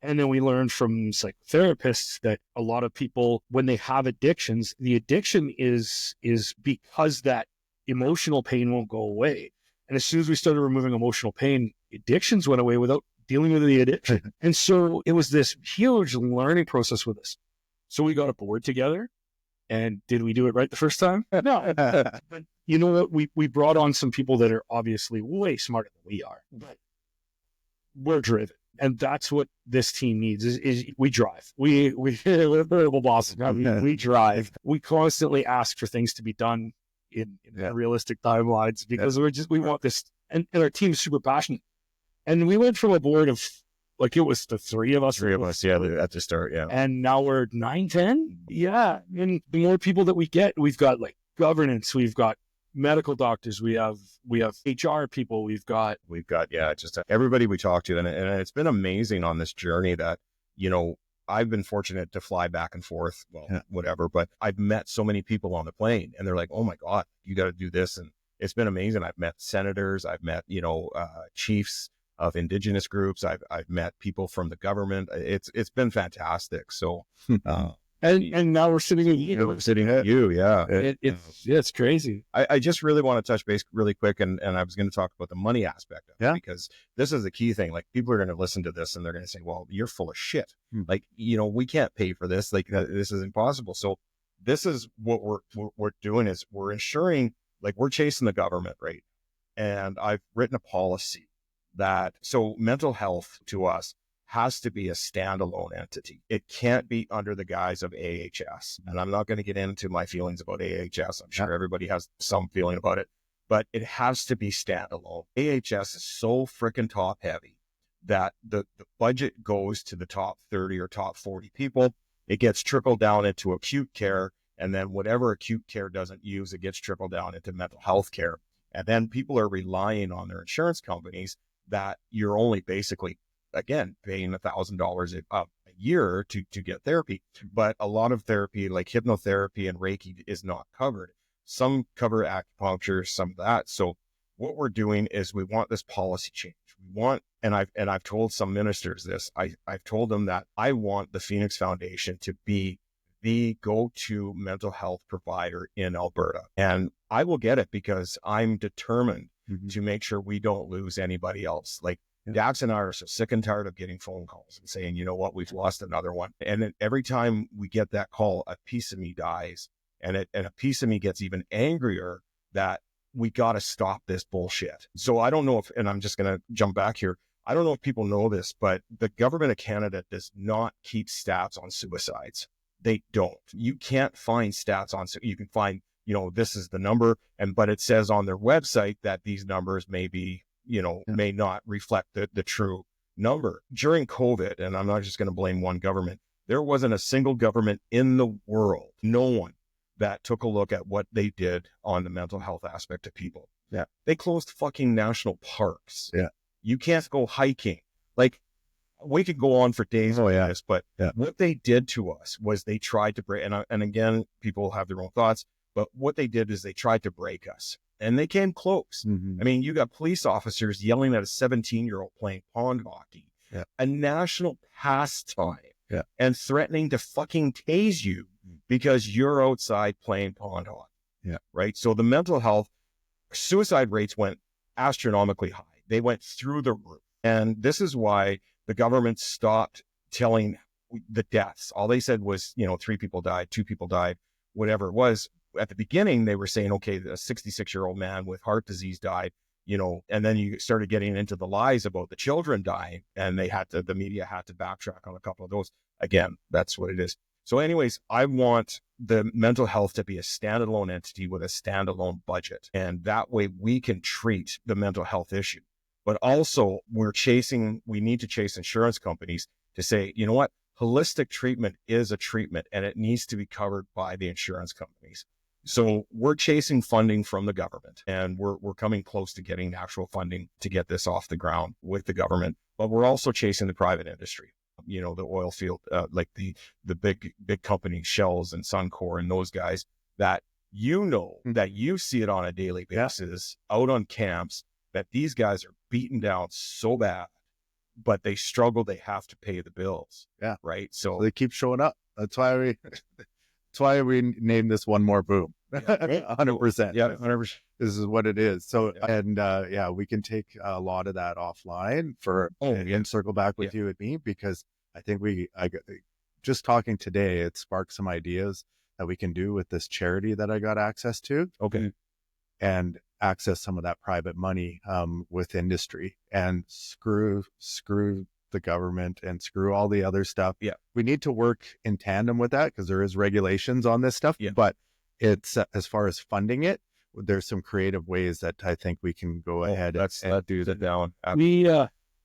And then we learned from psychotherapists that a lot of people, when they have addictions, the addiction is because that emotional pain won't go away. And as soon as we started removing emotional pain, addictions went away without dealing with the addiction. And so it was this huge learning process with us. So we got a board together, and did we do it right the first time? No. But you know what? We brought on some people that are obviously way smarter than we are, but we're driven. And that's what this team needs is we drive. We're variable bosses. We drive. We constantly ask for things to be done in realistic timelines, because we want this, and our team's super passionate. And we went from a board of, like, it was the three of us, at the start, and now we're 9, 10. Yeah. And the more people that we get, we've got like governance, we've got medical doctors, we have HR people, we've got just everybody we talk to. And it's been amazing on this journey that, I've been fortunate to fly back and forth, whatever, but I've met so many people on the plane, and they're like, oh my God, you got to do this. And it's been amazing. I've met senators, I've met, chiefs of indigenous groups. I've met people from the government. It's been fantastic. So, and now we're sitting at you. We're sitting at you. Yeah. It's crazy. I just really want to touch base really quick. And I was going to talk about the money aspect of it, because this is the key thing. Like, people are going to listen to this and they're going to say, well, you're full of shit. Like, we can't pay for this. Like, this is impossible. So this is what we're doing is we're ensuring, like, we're chasing the government, right? And I've written a policy so mental health to us has to be a standalone entity. It can't be under the guise of AHS. And I'm not going to get into my feelings about AHS. I'm sure everybody has some feeling about it, but it has to be standalone. AHS is so freaking top heavy that the budget goes to the top 30 or top 40 people. It gets trickled down into acute care. And then whatever acute care doesn't use, it gets trickled down into mental health care. And then people are relying on their insurance companies that you're only basically, again, paying $1,000 a year to get therapy. But a lot of therapy, like hypnotherapy and Reiki, is not covered. Some cover acupuncture, some of that. So what we're doing is we want this policy change. We want, and I've told some ministers this, I've told them that I want the Phoenix Foundation to be the go-to mental health provider in Alberta. And I will get it, because I'm determined to make sure we don't lose anybody else. Like, Dax and I are so sick and tired of getting phone calls and saying, you know what, we've lost another one. And then every time we get that call, a piece of me dies, and a piece of me gets even angrier that we got to stop this bullshit. So I don't know if, and I'm just going to jump back here. I don't know if people know this, but the government of Canada does not keep stats on suicides. They don't. You can't find stats on, you can find, this is the number, but it says on their website that these numbers may be, may not reflect the true number. During COVID, and I'm not just going to blame one government, there wasn't a single government in the world, no one, that took a look at what they did on the mental health aspect of people. Yeah. They closed fucking national parks. Yeah. You can't go hiking. Like, we could go on for days on this, but what they did to us was they tried to break, and again, people have their own thoughts, but what they did is they tried to break us, and they came close. I mean, you got police officers yelling at a 17-year-old playing pond hockey, a national pastime, and threatening to fucking tase you because you're outside playing pond hockey. Right? So the mental health, suicide rates went astronomically high. They went through the roof. And this is why the government stopped telling the deaths. All they said was, 3 people died, 2 people died, whatever it was. At the beginning, they were saying, okay, a 66-year-old man with heart disease died, and then you started getting into the lies about the children dying, and the media had to backtrack on a couple of those. Again, that's what it is. So anyways, I want the mental health to be a standalone entity with a standalone budget. And that way we can treat the mental health issue. But also we need to chase insurance companies to say, you know what, holistic treatment is a treatment and it needs to be covered by the insurance companies. So we're chasing funding from the government, and we're coming close to getting actual funding to get this off the ground with the government, but we're also chasing the private industry. The oil field, like the big companies, Shells and Suncor and those guys that, that you see it on a daily basis out on camps, that these guys are beaten down so bad, but they struggle. They have to pay the bills. Yeah. Right. So they keep showing up. That's why we named this One More Boom. 100%. Yeah. 100%. This is what it is. So, we can take a lot of that offline and circle back with you and me, because I think just talking today, it sparked some ideas that we can do with this charity that I got access to. Okay. And access some of that private money with industry, and screw the government and screw all the other stuff. Yeah. We need to work in tandem with that, because there is regulations on this stuff, but it's as far as funding it, there's some creative ways that I think we can go ahead and do that down.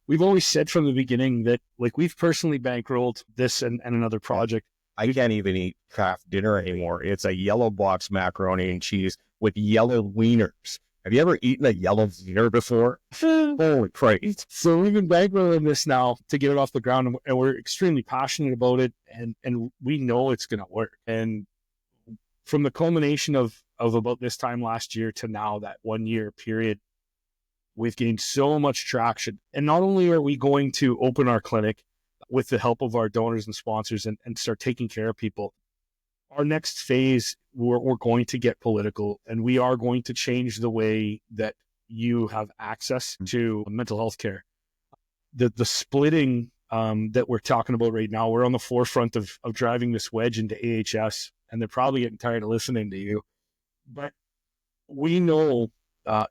We've always said from the beginning that, like, we've personally bankrolled this and another project. I can't even eat craft dinner anymore. It's a yellow box macaroni and cheese with yellow wieners. Have you ever eaten a yellow wiener before? Holy Christ. So we've been bankrolling this now to get it off the ground, and we're extremely passionate about it, and we know it's going to work. And from the culmination of about this time last year to now, that 1 year period, we've gained so much traction. And not only are we going to open our clinic with the help of our donors and sponsors and start taking care of people, our next phase, we're going to get political, and we are going to change the way that you have access to mental health care. The splitting that we're talking about right now, we're on the forefront of driving this wedge into AHS, and they're probably getting tired of listening to you. But we know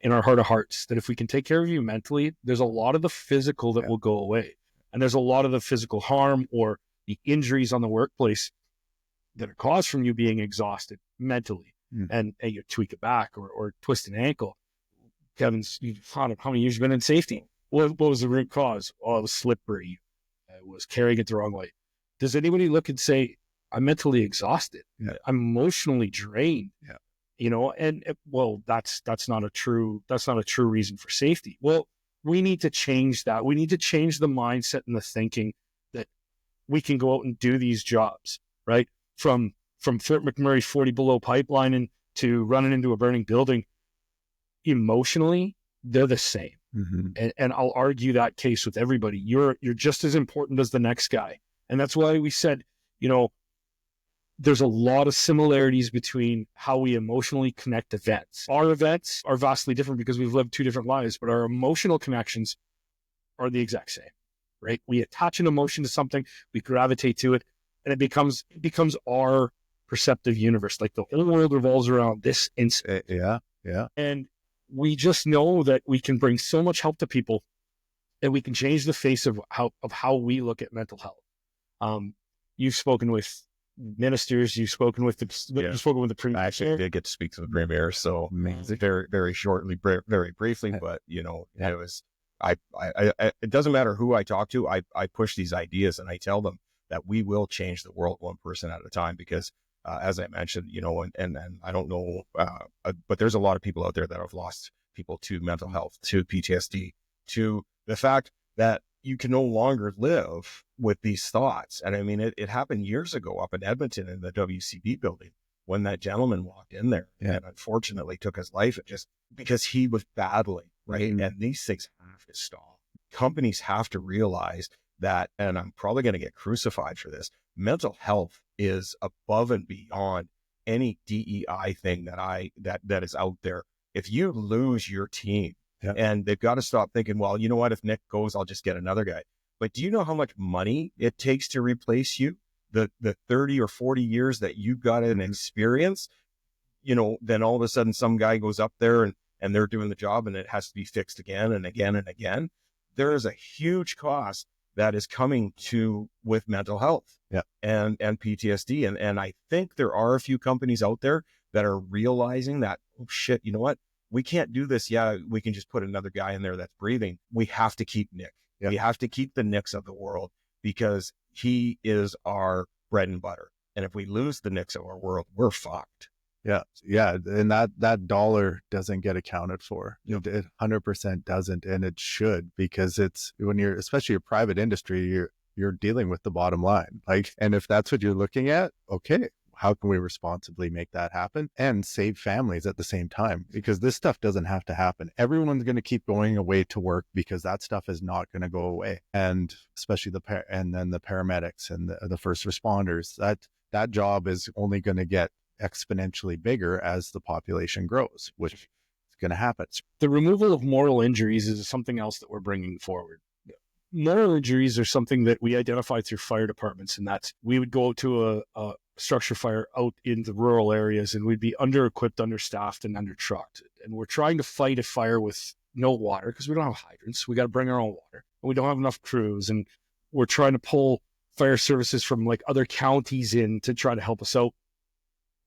in our heart of hearts that if we can take care of you mentally, there's a lot of the physical that will go away. And there's a lot of the physical harm or the injuries on the workplace that are caused from you being exhausted mentally, and you tweak a back or twist an ankle. Kevin's, how many years you been in safety? What was the root cause? Oh, it was slippery. It was carrying it the wrong way. Does anybody look and say, I'm mentally exhausted. I'm emotionally drained. That's not a true reason for safety. Well, we need to change that. We need to change the mindset and the thinking that we can go out and do these jobs, right? From Fort McMurray 40 below pipelining to running into a burning building. Emotionally, they're the same. And I'll argue that case with everybody. You're just as important as the next guy. And that's why we said, there's a lot of similarities between how we emotionally connect events. Our events are vastly different because we've lived 2 different lives, but our emotional connections are the exact same, right? We attach an emotion to something, we gravitate to it, and it becomes our perceptive universe. Like the whole world revolves around this instant. Yeah. And we just know that we can bring so much help to people and we can change the face of how we look at mental health. You've spoken with ministers, you've spoken with you've spoken with the premier. I actually did get to speak to the premier, so Amazing. very, very shortly, very briefly, but it was, it doesn't matter who I talk to, I push these ideas and I tell them that we will change the world one person at a time, because as I mentioned, and I don't know, but there's a lot of people out there that have lost people to mental health, to PTSD, to the fact that you can no longer live with these thoughts. And I mean, it happened years ago up in Edmonton in the WCB building when that gentleman walked in there and unfortunately took his life, just because he was battling, right? Mm-hmm. And these things have to stop. Companies have to realize that, and I'm probably going to get crucified for this, mental health is above and beyond any DEI thing that is out there. If you lose your team, and they've got to stop thinking, well, you know what, if Nick goes, I'll just get another guy. But do you know how much money it takes to replace you? The 30 or 40 years that you've got an experience, then all of a sudden some guy goes up there and they're doing the job and it has to be fixed again and again and again. There is a huge cost that is coming with mental health and PTSD. And I think there are a few companies out there that are realizing that, oh shit, you know what? We can't do this. Yeah, we can just put another guy in there that's breathing. We have to keep Nick. Yeah. We have to keep the Nicks of the world, because he is our bread and butter. And if we lose the Nicks of our world, we're fucked. Yeah. And that dollar doesn't get accounted for. It 100% doesn't. And it should, because it's when you're, especially your private industry, you're dealing with the bottom line. And if that's what you're looking at, okay, how can we responsibly make that happen and save families at the same time? Because this stuff doesn't have to happen. Everyone's going to keep going away to work because that stuff is not going to go away. And especially and then the paramedics and the first responders, that job is only going to get exponentially bigger as the population grows, which is going to happen. The removal of moral injuries is something else that we're bringing forward. Moral injuries are something that we identify through fire departments, and that's, we would go to a structure fire out in the rural areas and we'd be under-equipped, understaffed, and under-trucked. And we're trying to fight a fire with no water because we don't have hydrants. We got to bring our own water. And we don't have enough crews. And we're trying to pull fire services from like other counties in to try to help us out.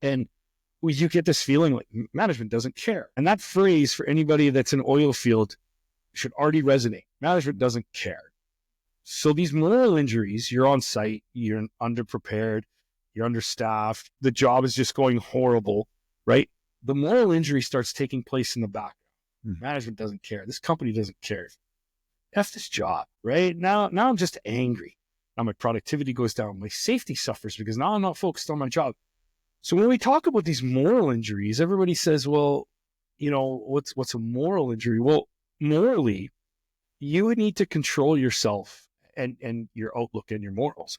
And you get this feeling like management doesn't care. And that phrase, for anybody that's in oil field, should already resonate. Management doesn't care. So these moral injuries, you're on site, you're underprepared, you're understaffed, the job is just going horrible, right? The moral injury starts taking place in the background. Management doesn't care. This company doesn't care. F this job, right? Now I'm just angry. Now my productivity goes down. My safety suffers because now I'm not focused on my job. So when we talk about these moral injuries, everybody says, well, what's a moral injury? Well, morally, you would need to control yourself and your outlook and your morals.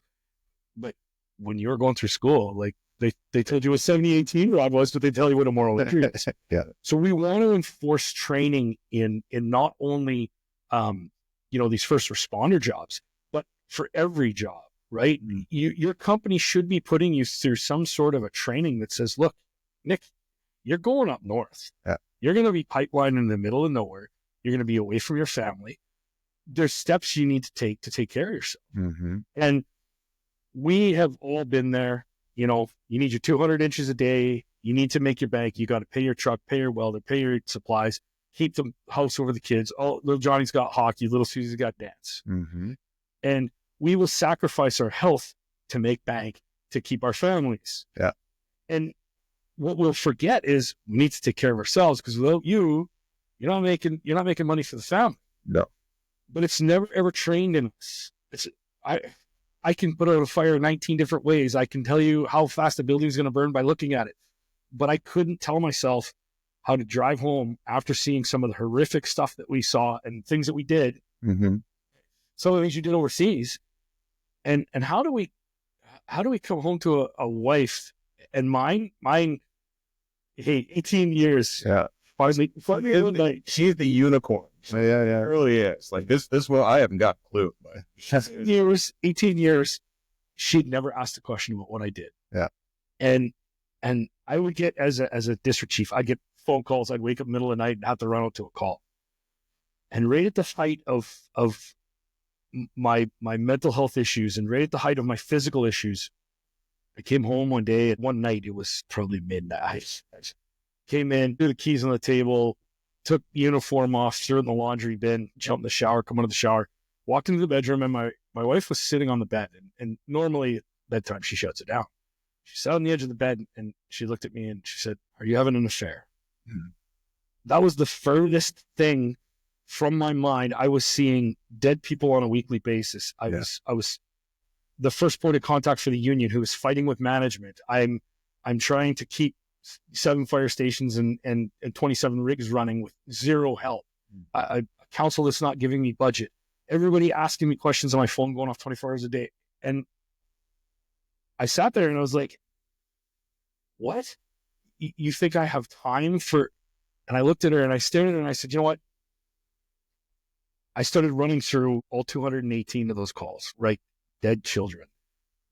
But when you were going through school, like they told you what 70-18 rod was, but they tell you what a moral injury is. Yeah. So we want to enforce training in not only, these first responder jobs, but for every job, right? Mm-hmm. Your company should be putting you through some sort of a training that says, look, Nick, you're going up north. Yeah. You're going to be pipelined in the middle of nowhere. You're going to be away from your family. There's steps you need to take care of yourself. Mm-hmm. And we have all been there. You need your 200 inches a day. You need to make your bank. You got to pay your truck, pay your welder, pay your supplies, keep the house over the kids. Oh, little Johnny's got hockey. Little Susie's got dance. Mm-hmm. And we will sacrifice our health to make bank, to keep our families. Yeah. And what we'll forget is we need to take care of ourselves, because without you're not making money for the family. No. But it's never ever trained in us. I can put out a fire 19 different ways. I can tell you how fast a building is going to burn by looking at it. But I couldn't tell myself how to drive home after seeing some of the horrific stuff that we saw and things that we did. Mm-hmm. Some of the things you did overseas. And how do we come home to a wife, and mine, hey, 18 years. Yeah. Finally, she's the unicorn. Yeah. It really is. Like this one, I haven't got a clue. But 18 years, she'd never asked a question about what I did. Yeah. And I would get, as a district chief, I'd get phone calls. I'd wake up middle of the night and have to run out to a call. And right at the height of my mental health issues and right at the height of my physical issues, I came home one day at one night, it was probably midnight. I came in, threw the keys on the table, took the uniform off, threw it in the laundry bin, jumped in the shower, come out of the shower, walked into the bedroom, and my wife was sitting on the bed. And normally at bedtime, she shuts it down. She sat on the edge of the bed and she looked at me and she said, "Are you having an affair?" That was the furthest thing from my mind. I was seeing dead people on a weekly basis. I was the first point of contact for the union who was fighting with management. I'm trying to keep 7 fire stations and 27 rigs running with zero help. A council that's not giving me budget. Everybody asking me questions on my phone, going off 24 hours a day. And I sat there and I was like, what? You think I have time for... And I looked at her and I stared at her and I said, you know what? I started running through all 218 of those calls, right? Dead children,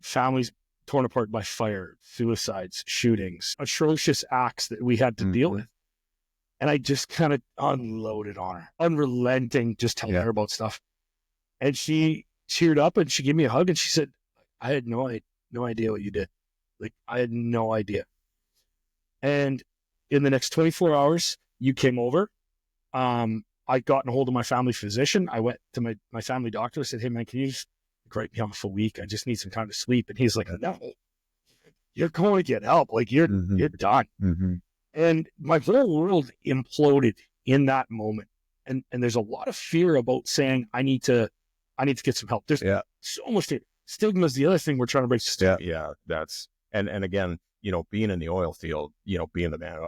families torn apart by fire, suicides, shootings, atrocious acts that we had to deal with. And I just kind of unloaded on her, unrelenting, just telling her about stuff. And she cheered up and she gave me a hug and she said, I had no idea what you did. Like, I had no idea. And in the next 24 hours, you came over. I got in hold of my family physician. I went to my family doctor. I said, hey, man, can you just write me off a week? I just need some time to sleep. And he's like, no, you're going to get help. Like, you're done. And my whole world imploded in that moment. And there's a lot of fear about saying, I need to get some help. There's so much fear. Stigma is the other thing we're trying to break. Yeah. That's, and again, being in the oil field, being the man,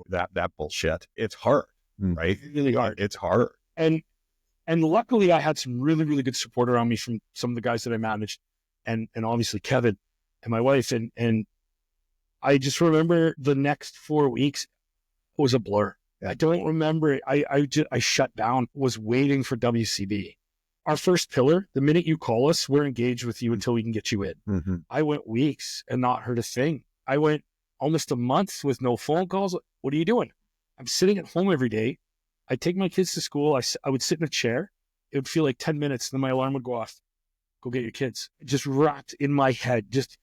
that bullshit, it's hard, right? It's really hard. It's hard. And luckily I had some really, really good support around me from some of the guys that I managed and obviously Kevin and my wife. And I just remember the next 4 weeks was a blur. I don't remember. I shut down, was waiting for WCB. Our first pillar, the minute you call us, we're engaged with you until we can get you in. I went weeks and not heard a thing. I went almost a month with no phone calls. What are you doing? I'm sitting at home every day. I take my kids to school. I would sit in a chair. It would feel like 10 minutes. Then my alarm would go off. Go get your kids. Just wrapped in my head. Just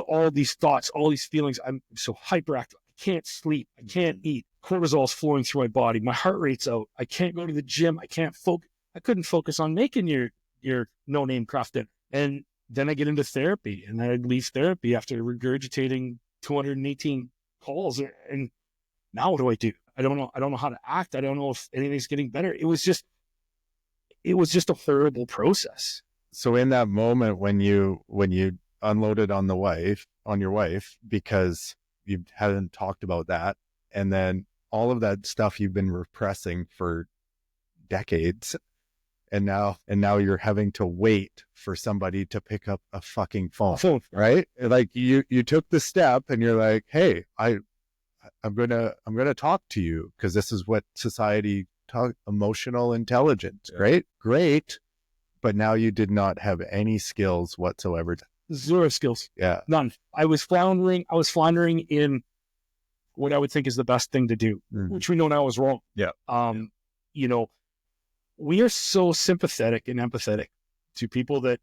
all these thoughts, all these feelings. I'm so hyperactive. I can't sleep. I can't eat. Cortisol's flowing through my body. My heart rate's out. I can't go to the gym. I can't focus. I couldn't focus on making your no-name craft dinner. And then I get into therapy, and I'd leave therapy after regurgitating 218 calls. And now what do I do? I don't know. I don't know how to act. I don't know if anything's getting better. It was just a horrible process. So in that moment when you unloaded on your wife, because you hadn't talked about that, and then all of that stuff you've been repressing for decades, and now you're having to wait for somebody to pick up a fucking phone, right? Like you took the step and you're like, hey, I'm gonna talk to you because this is what society emotional intelligence. Great. But now you did not have any skills whatsoever. Zero skills. Yeah. None. I was floundering in what I would think is the best thing to do, which we know now is wrong. Yeah. We are so sympathetic and empathetic to people that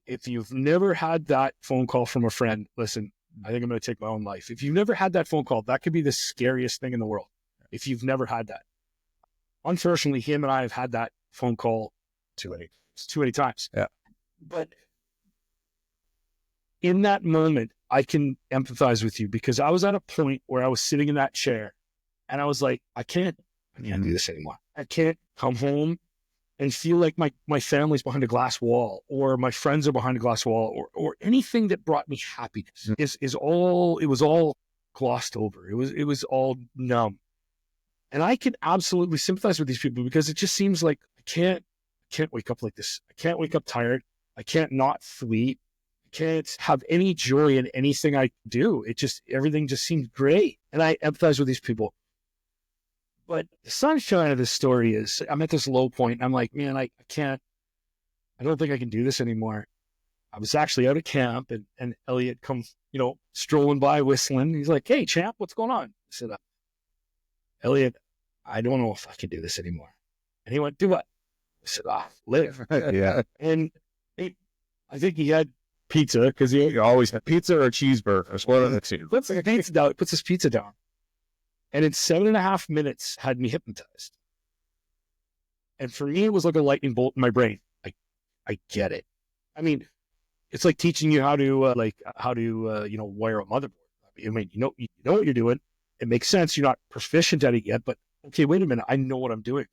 if you've never had that phone call from a friend, listen, I think I'm going to take my own life. If you've never had that phone call, that could be the scariest thing in the world. If you've never had that. Unfortunately, him and I have had that phone call too many times. Yeah. But in that moment, I can empathize with you because I was at a point where I was sitting in that chair and I was like, I can't do this anymore. I can't come home and feel like my family's behind a glass wall or my friends are behind a glass wall or anything that brought me happiness it was all glossed over. It was all numb. And I can absolutely sympathize with these people because it just seems like I can't wake up like this. I can't wake up tired. I can't not sleep. I can't have any joy in anything I do. Everything just seems great. And I empathize with these people. But the sunshine of this story is I'm at this low point. And I'm like, man, I don't think I can do this anymore. I was actually out of camp and Elliot comes, strolling by whistling. He's like, hey, champ, what's going on? I said, Elliot, I don't know if I can do this anymore. And he went, do what? I said, live. Yeah. And I think he had pizza because he always have pizza or cheeseburgers. One of the two. puts his pizza down. Puts his pizza down, and in 7.5 minutes had me hypnotized. And for me, it was like a lightning bolt in my brain. I get it. I mean, it's like teaching you how to wire a motherboard. I mean, you know what you're doing. It makes sense. You're not proficient at it yet, but okay, wait a minute. I know what I'm doing.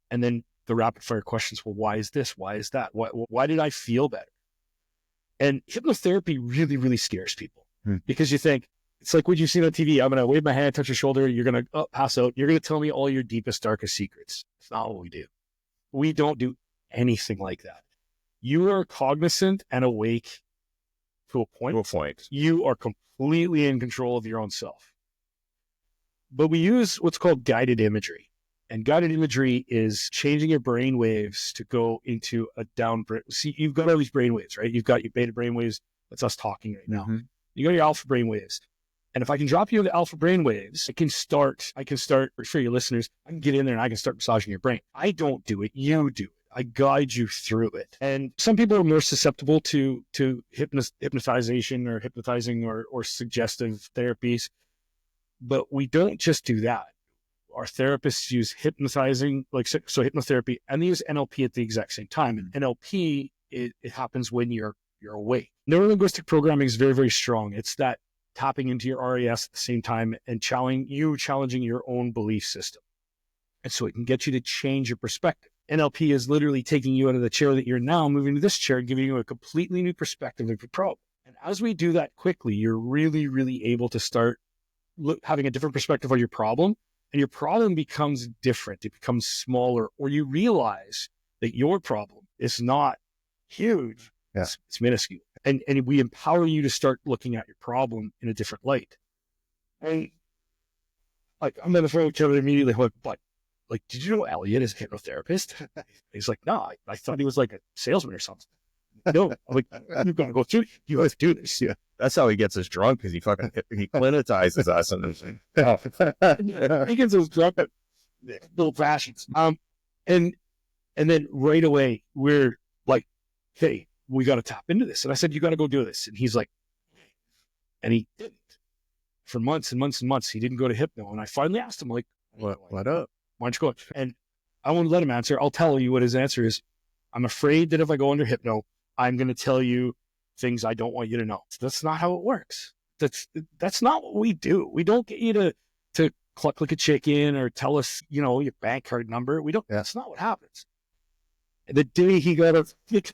And then the rapid fire questions. Well, why is this? Why is that? Why did I feel better? And hypnotherapy really, really scares people because you think it's like what you've seen on TV. I'm going to wave my hand, touch your shoulder. You're going to pass out. You're going to tell me all your deepest, darkest secrets. It's not what we do. We don't do anything like that. You are cognizant and awake to a point. You are completely in control of your own self. But we use what's called guided imagery. And guided imagery is changing your brain waves to go into a down. See, you've got all these brain waves, right? You've got your beta brain waves. That's us talking right now. Mm-hmm. You got your alpha brain waves. And if I can drop you into alpha brain waves, I can start, for your listeners, I can get in there and I can start massaging your brain. I don't do it. You do it. I guide you through it. And some people are more susceptible to hypnotization or hypnotizing or suggestive therapies. But we don't just do that. Our therapists use hypnotherapy, and they use NLP at the exact same time. And NLP, it happens when you're awake. Neurolinguistic programming is very, very strong. It's that tapping into your RAS at the same time and challenging your own belief system. And so it can get you to change your perspective. NLP is literally taking you out of the chair that you're now, moving to this chair, giving you a completely new perspective of your problem. And as we do that quickly, you're really, really able to start having a different perspective on your problem. And your problem becomes different. It becomes smaller, or you realize that your problem is not huge. Yeah. It's minuscule. And we empower you to start looking at your problem in a different light. And like, I'm on the phone with Kevin immediately, like, did you know Elliot is a hypnotherapist? He's like, no, I thought he was like a salesman or something. No, I'm like, you've got to go through. You have to do this. Yeah. That's how he gets us drunk, because he clinitizes us and he gets us drunk at little fashions. And then right away we're like, hey, we got to tap into this. And I said, you got to go do this. And he's like, and he didn't for months and months and months. He didn't go to hypno. And I finally asked him, like, what up? Why don't you go? And I won't let him answer. I'll tell you what his answer is. I'm afraid that if I go under hypno, I'm going to tell you things I don't want you to know. That's not how it works. That's not what we do. We don't get you to cluck like a chicken or tell us, your bank card number. We don't. Yeah. That's not what happens. And the day he got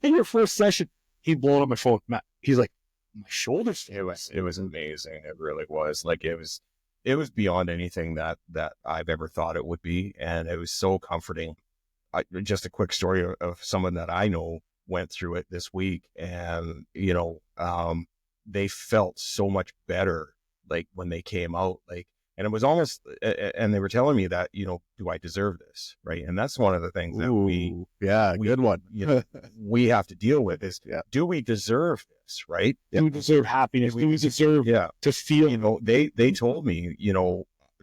in your first session, he blew up my phone. Matt, he's like, my shoulders. It was amazing. It really was. Like, it was beyond anything that I've ever thought it would be. And it was so comforting. Just a quick story of someone that I know went through it this week, and, they felt so much better, like, when they came out, like, and it was almost, and they were telling me that, do I deserve this? Right. And that's one of the things that good one. We have to deal with is, do we deserve this? Right. Do we deserve happiness? Do we deserve to feel, they told me,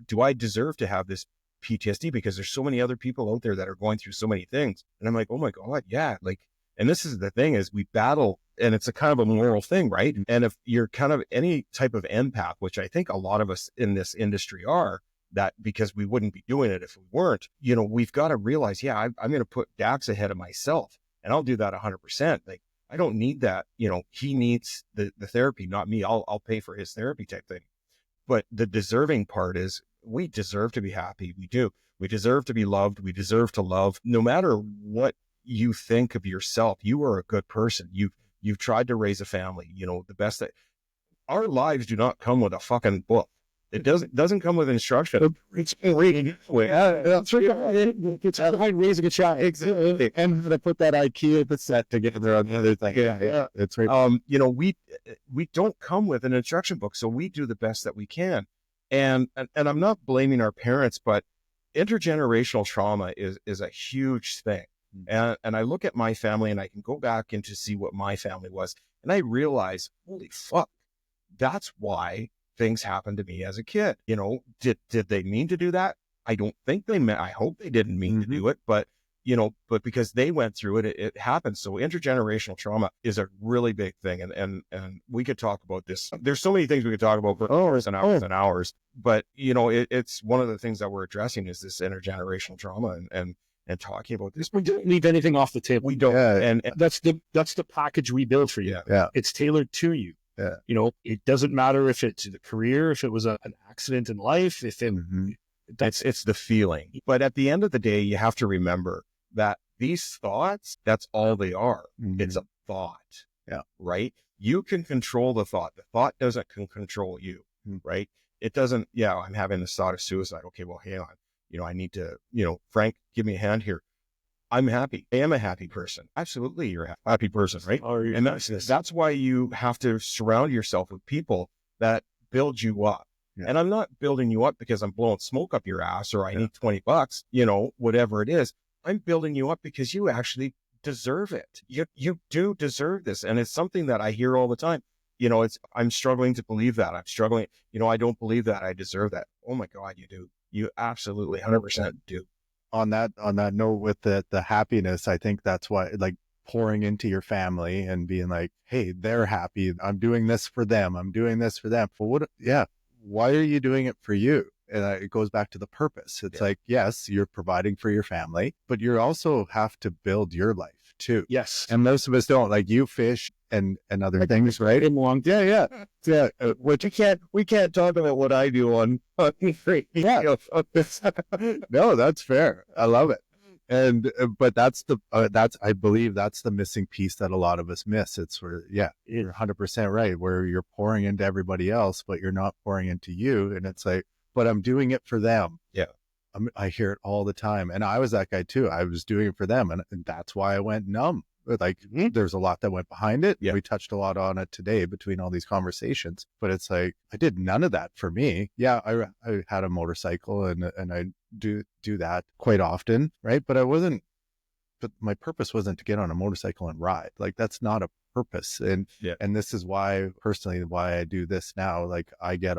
do I deserve to have this PTSD? Because there's so many other people out there that are going through so many things. And I'm like, oh my God. Yeah. Like, and this is the thing, is we battle, and it's a kind of a moral thing, right? And if you're kind of any type of empath, which I think a lot of us in this industry are, that because we wouldn't be doing it if we weren't, we've got to realize, I'm going to put Dax ahead of myself, and I'll do that 100%. Like, I don't need that. He needs the therapy, not me. I'll pay for his therapy type thing. But the deserving part is, we deserve to be happy. We do. We deserve to be loved. We deserve to love. No matter what you think of yourself, you are a good person. You've tried to raise a family, the best that our lives do not come with a fucking book. It doesn't come with instruction. It's reading. It's behind raising a child. Exactly. And they put that IQ set together on the other thing. Yeah. That's right. We don't come with an instruction book, so we do the best that we can. And I'm not blaming our parents, but intergenerational trauma is a huge thing. And I look at my family, and I can go back and to see what my family was, and I realize, holy fuck, that's why things happened to me as a kid. Did they mean to do that? I don't think they meant, I hope they didn't mean to do it, but but because they went through it, it happens. So intergenerational trauma is a really big thing. And we could talk about this. There's so many things we could talk about for hours and hours and hours, but it's one of the things that we're addressing is this intergenerational trauma and talking about this. We don't leave anything off the table. We don't. And that's the package we build for you. Yeah. It's tailored to you. Yeah. It doesn't matter if it's the career, if it was an accident in life, if it, it's the feeling. But at the end of the day, you have to remember that these thoughts, that's all they are. It's a thought. Yeah. Right. You can control the thought. The thought doesn't control you. Right. It doesn't. Yeah. I'm having this thought of suicide. Okay. Well, hang on. I need to, Frank, give me a hand here. I'm happy. I am a happy person. Absolutely. You're a happy person. Right. And that's why you have to surround yourself with people that build you up. Yeah. And I'm not building you up because I'm blowing smoke up your ass or I need $20, whatever it is. I'm building you up because you actually deserve it. You do deserve this. And it's something that I hear all the time. I'm struggling to believe that. I'm struggling. I don't believe that I deserve that. Oh my God, you do. You absolutely 100% do. On that note with the happiness, I think that's why, like, pouring into your family and being like, hey, they're happy. I'm doing this for them. I'm doing this for them. But why are you doing it for you? And it goes back to the purpose. It's like, yes, you're providing for your family, but you also have to build your life too. Yes. And most of us don't. Like, you fish and other things, right? Yeah. What we can't talk about what I do on yeah. No, that's fair. I love it. And but that's I believe that's the missing piece that a lot of us miss. It's where you're 100% right, where you're pouring into everybody else, but you're not pouring into you. And it's like, but I'm doing it for them. Yeah. I hear it all the time. And I was that guy too. I was doing it for them. And that's why I went numb. Like, there's a lot that went behind it. Yeah. We touched a lot on it today between all these conversations, but it's like, I did none of that for me. Yeah. I had a motorcycle and I do that quite often. Right. But my purpose wasn't to get on a motorcycle and ride. Like, that's not a purpose. And this is why I do this now. Like, I get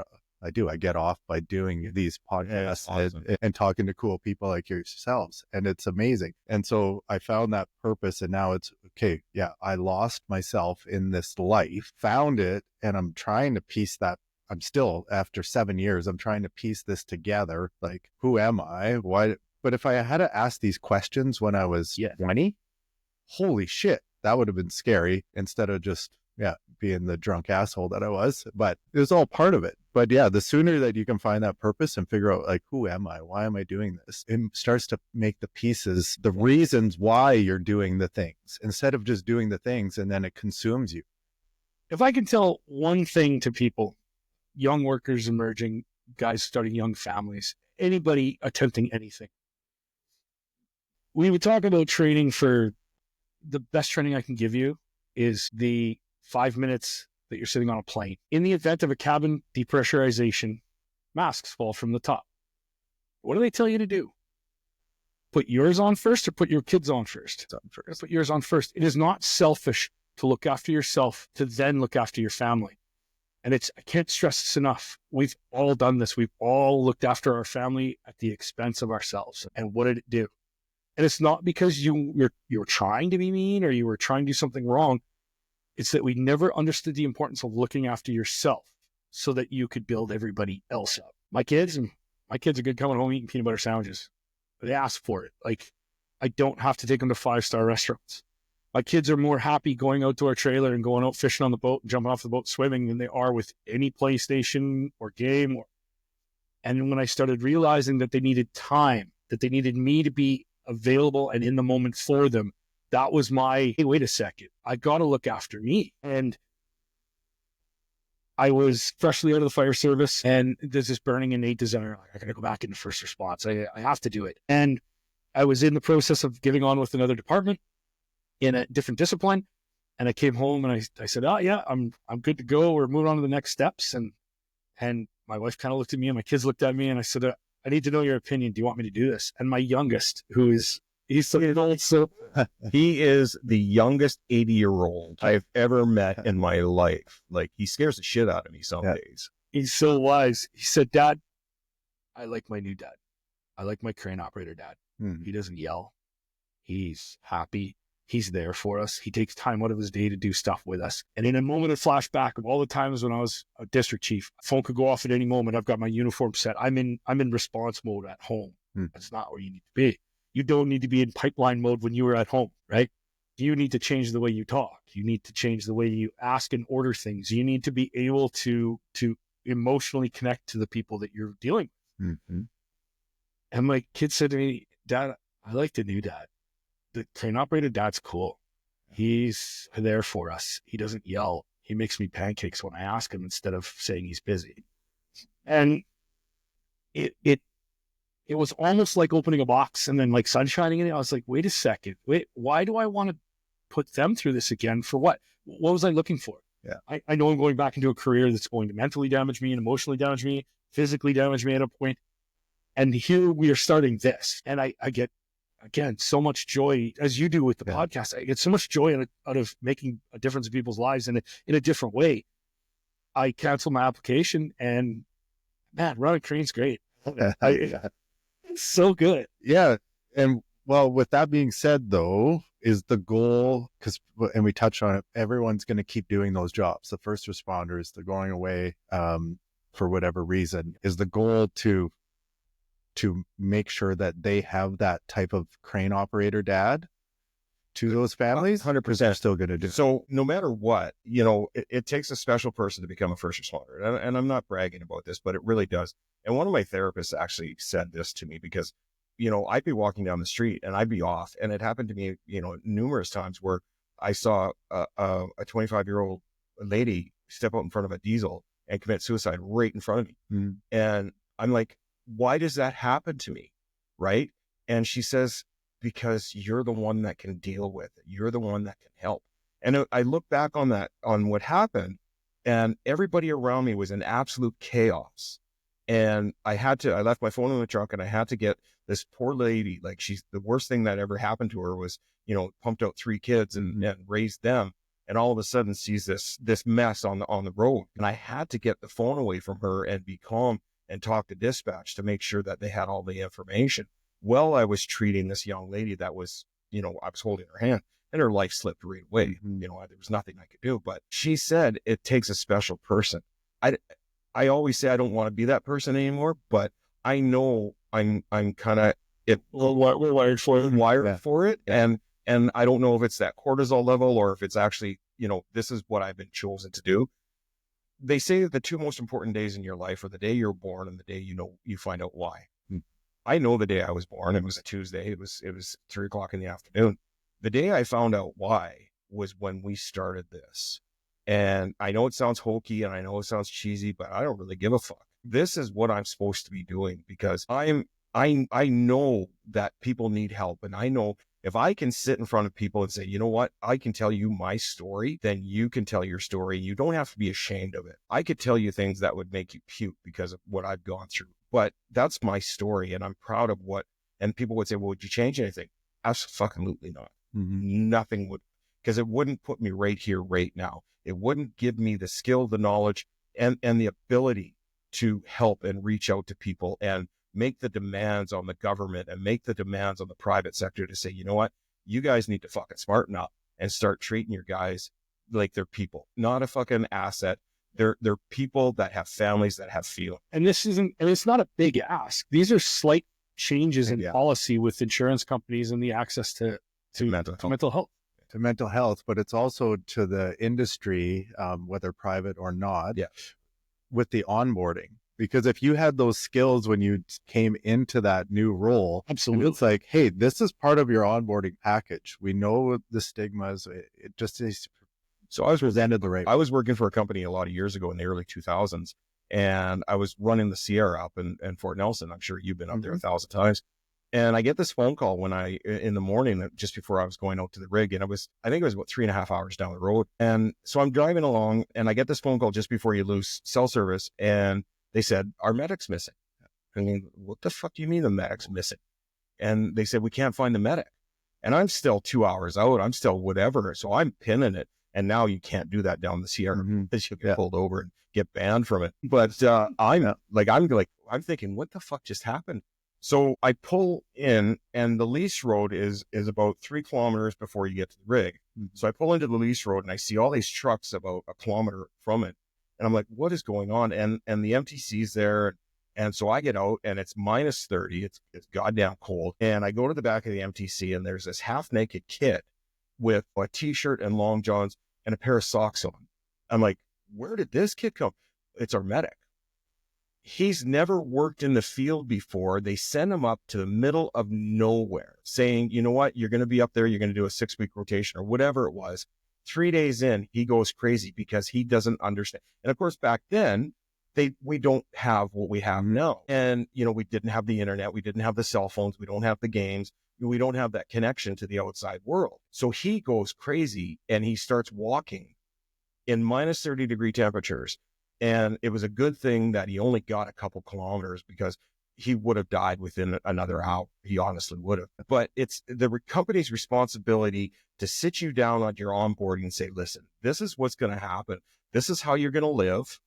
off by doing these podcasts and talking to cool people like yourselves. And it's amazing. And so I found that purpose, and now it's okay. Yeah. I lost myself in this life, found it, and I'm trying to piece that. I'm still, after 7 years, I'm trying to piece this together. Like, who am I? Why? But if I had to ask these questions when I was 20, holy shit, that would have been scary instead of just, being the drunk asshole that I was. But it was all part of it. But the sooner that you can find that purpose and figure out, like, who am I? Why am I doing this? It starts to make the pieces, the reasons why you're doing the things, instead of just doing the things and then it consumes you. If I can tell one thing to people, young workers emerging, guys starting young families, anybody attempting anything, we would talk about training. For the best training I can give you is the 5 minutes that you're sitting on a plane. In the event of a cabin depressurization, masks fall from the top. What do they tell you to do? Put yours on first or put your kids on first? Put yours on first. It is not selfish to look after yourself, to then look after your family. And I can't stress this enough. We've all done this. We've all looked after our family at the expense of ourselves. And what did it do? And it's not because you were trying to be mean or you were trying to do something wrong. It's that we never understood the importance of looking after yourself so that you could build everybody else up. My kids are good coming home eating peanut butter sandwiches. They ask for it. Like, I don't have to take them to 5-star restaurants. My kids are more happy going out to our trailer and going out fishing on the boat and jumping off the boat swimming than they are with any PlayStation or game. And when I started realizing that they needed time, that they needed me to be available and in the moment for them, that was my, hey, wait a second, I got to look after me. And I was freshly out of the fire service, and there's this burning innate desire. I got to go back into first response. I have to do it. And I was in the process of getting on with another department in a different discipline. And I came home and I said, I'm good to go. We're moving on to the next steps. And my wife kind of looked at me and my kids looked at me and I said, I need to know your opinion. Do you want me to do this? And my youngest, he's so he is the youngest 80-year-old I've ever met in my life. Like, he scares the shit out of me some days. He's so wise. He said, Dad, I like my new dad. I like my crane operator dad. Mm. He doesn't yell. He's happy. He's there for us. He takes time out of his day to do stuff with us. And in a moment of flashback of all the times when I was a district chief, phone could go off at any moment. I've got my uniform set. I'm in response mode at home. Mm. That's not where you need to be. You don't need to be in pipeline mode when you were at home, right? You need to change the way you talk. You need to change the way you ask and order things. You need to be able to emotionally connect to the people that you're dealing with. Mm-hmm. And my kid said to me, Dad, I like the new dad. The crane operator dad's cool. He's there for us. He doesn't yell. He makes me pancakes when I ask him instead of saying he's busy. And it was almost like opening a box and then like sunshining in it. I was like, wait a second. Why do I want to put them through this again? For what? What was I looking for? Yeah. I know I'm going back into a career that's going to mentally damage me and emotionally damage me, physically damage me at a point. And here we are starting this. And I get, again, so much joy, as you do with the podcast. I get so much joy out of making a difference in people's lives in a different way. I canceled my application and, man, running crane's great. It's so good. Yeah. And well, with that being said, though, is the goal, and we touched on it, everyone's going to keep doing those jobs. The first responders, they're going away for whatever reason. Is the goal to make sure that they have that type of crane operator dad to those families? 100%. They're still going to do. So no matter what, it takes a special person to become a first responder. And I'm not bragging about this, but it really does. And one of my therapists actually said this to me because, I'd be walking down the street and I'd be off. And it happened to me, numerous times where I saw a 25-year-old lady step out in front of a diesel and commit suicide right in front of me. Mm. And I'm like, why does that happen to me? Right. And she says, because you're the one that can deal with it. You're the one that can help. And I look back on what happened, and everybody around me was in absolute chaos. And I left my phone in the truck and I had to get this poor lady, like the worst thing that ever happened to her was, pumped out 3 kids and raised them. And all of a sudden sees this mess on the road. And I had to get the phone away from her and be calm and talk to dispatch to make sure that they had all the information. Well, I was treating this young lady that was, I was holding her hand and her life slipped right away. Mm-hmm. There was nothing I could do, but she said it takes a special person. I always say I don't want to be that person anymore, but I know I'm kind of, We're wired for it. And I don't know if it's that cortisol level or if it's actually, this is what I've been chosen to do. They say that the 2 most important days in your life are the day you're born and the day you find out why. I know the day I was born. It was a Tuesday. It was 3:00 in the afternoon. The day I found out why was when we started this. And I know it sounds hokey and I know it sounds cheesy, but I don't really give a fuck. This is what I'm supposed to be doing because I know that people need help, and I know if I can sit in front of people and say, you know what, I can tell you my story, then you can tell your story. You don't have to be ashamed of it. I could tell you things that would make you puke because of what I've gone through, but that's my story and I'm proud of and people would say, well, would you change anything? Absolutely not. Mm-hmm. Nothing would, because it wouldn't put me right here, right now. It wouldn't give me the skill, the knowledge, and the ability to help and reach out to people and make the demands on the government and make the demands on the private sector to say, you know what, you guys need to fucking smarten up and start treating your guys like they're people, not a fucking asset. They're people that have families, that have feelings. And it's not a big ask. These are slight changes in policy with insurance companies and the access to mental health. To mental health, but it's also to the industry, whether private or not, with the onboarding. Because if you had those skills when you came into that new role, absolutely, it's like, hey, this is part of your onboarding package. We know the stigmas. It just is. So I was presented the right. I was working for a company a lot of years ago in the early 2000s, and I was running the Sierra up in Fort Nelson. I'm sure you've been up there 1,000 times. And I get this phone call in the morning, just before I was going out to the rig. And I think it was about 3.5 hours down the road. And so I'm driving along and I get this phone call just before you lose cell service. And they said, our medic's missing. I mean, what the fuck do you mean the medic's missing? And they said, we can't find the medic. And I'm still 2 hours out. I'm still whatever. So I'm pinning it. And now you can't do that down the Sierra because you get pulled over and get banned from it. But I'm thinking, what the fuck just happened? So I pull in, and the lease road is about 3 kilometers before you get to the rig. So I pull into the lease road and I see all these trucks about a kilometer from it. And I'm like, what is going on? And the MTC's there. And so I get out and it's minus 30. It's goddamn cold. And I go to the back of the MTC and there's this half naked kid with a t-shirt and long johns and a pair of socks on. I'm like, where did this kid come? It's our medic. He's never worked in the field before. They send him up to the middle of nowhere saying, you know what, you're going to be up there. You're going to do a 6-week rotation or whatever it was. 3 days in, he goes crazy because he doesn't understand. And of course, back then, we don't have what we have now. And, you know, we didn't have the internet. We didn't have the cell phones. We don't have the games. We don't have that connection to the outside world. So he goes crazy and he starts walking in minus 30-degree temperatures. And it was a good thing that he only got a couple kilometers because he would have died within another hour. He honestly would have. But it's the company's responsibility to sit you down on your onboarding and say, listen, this is what's going to happen. This is how you're going to live.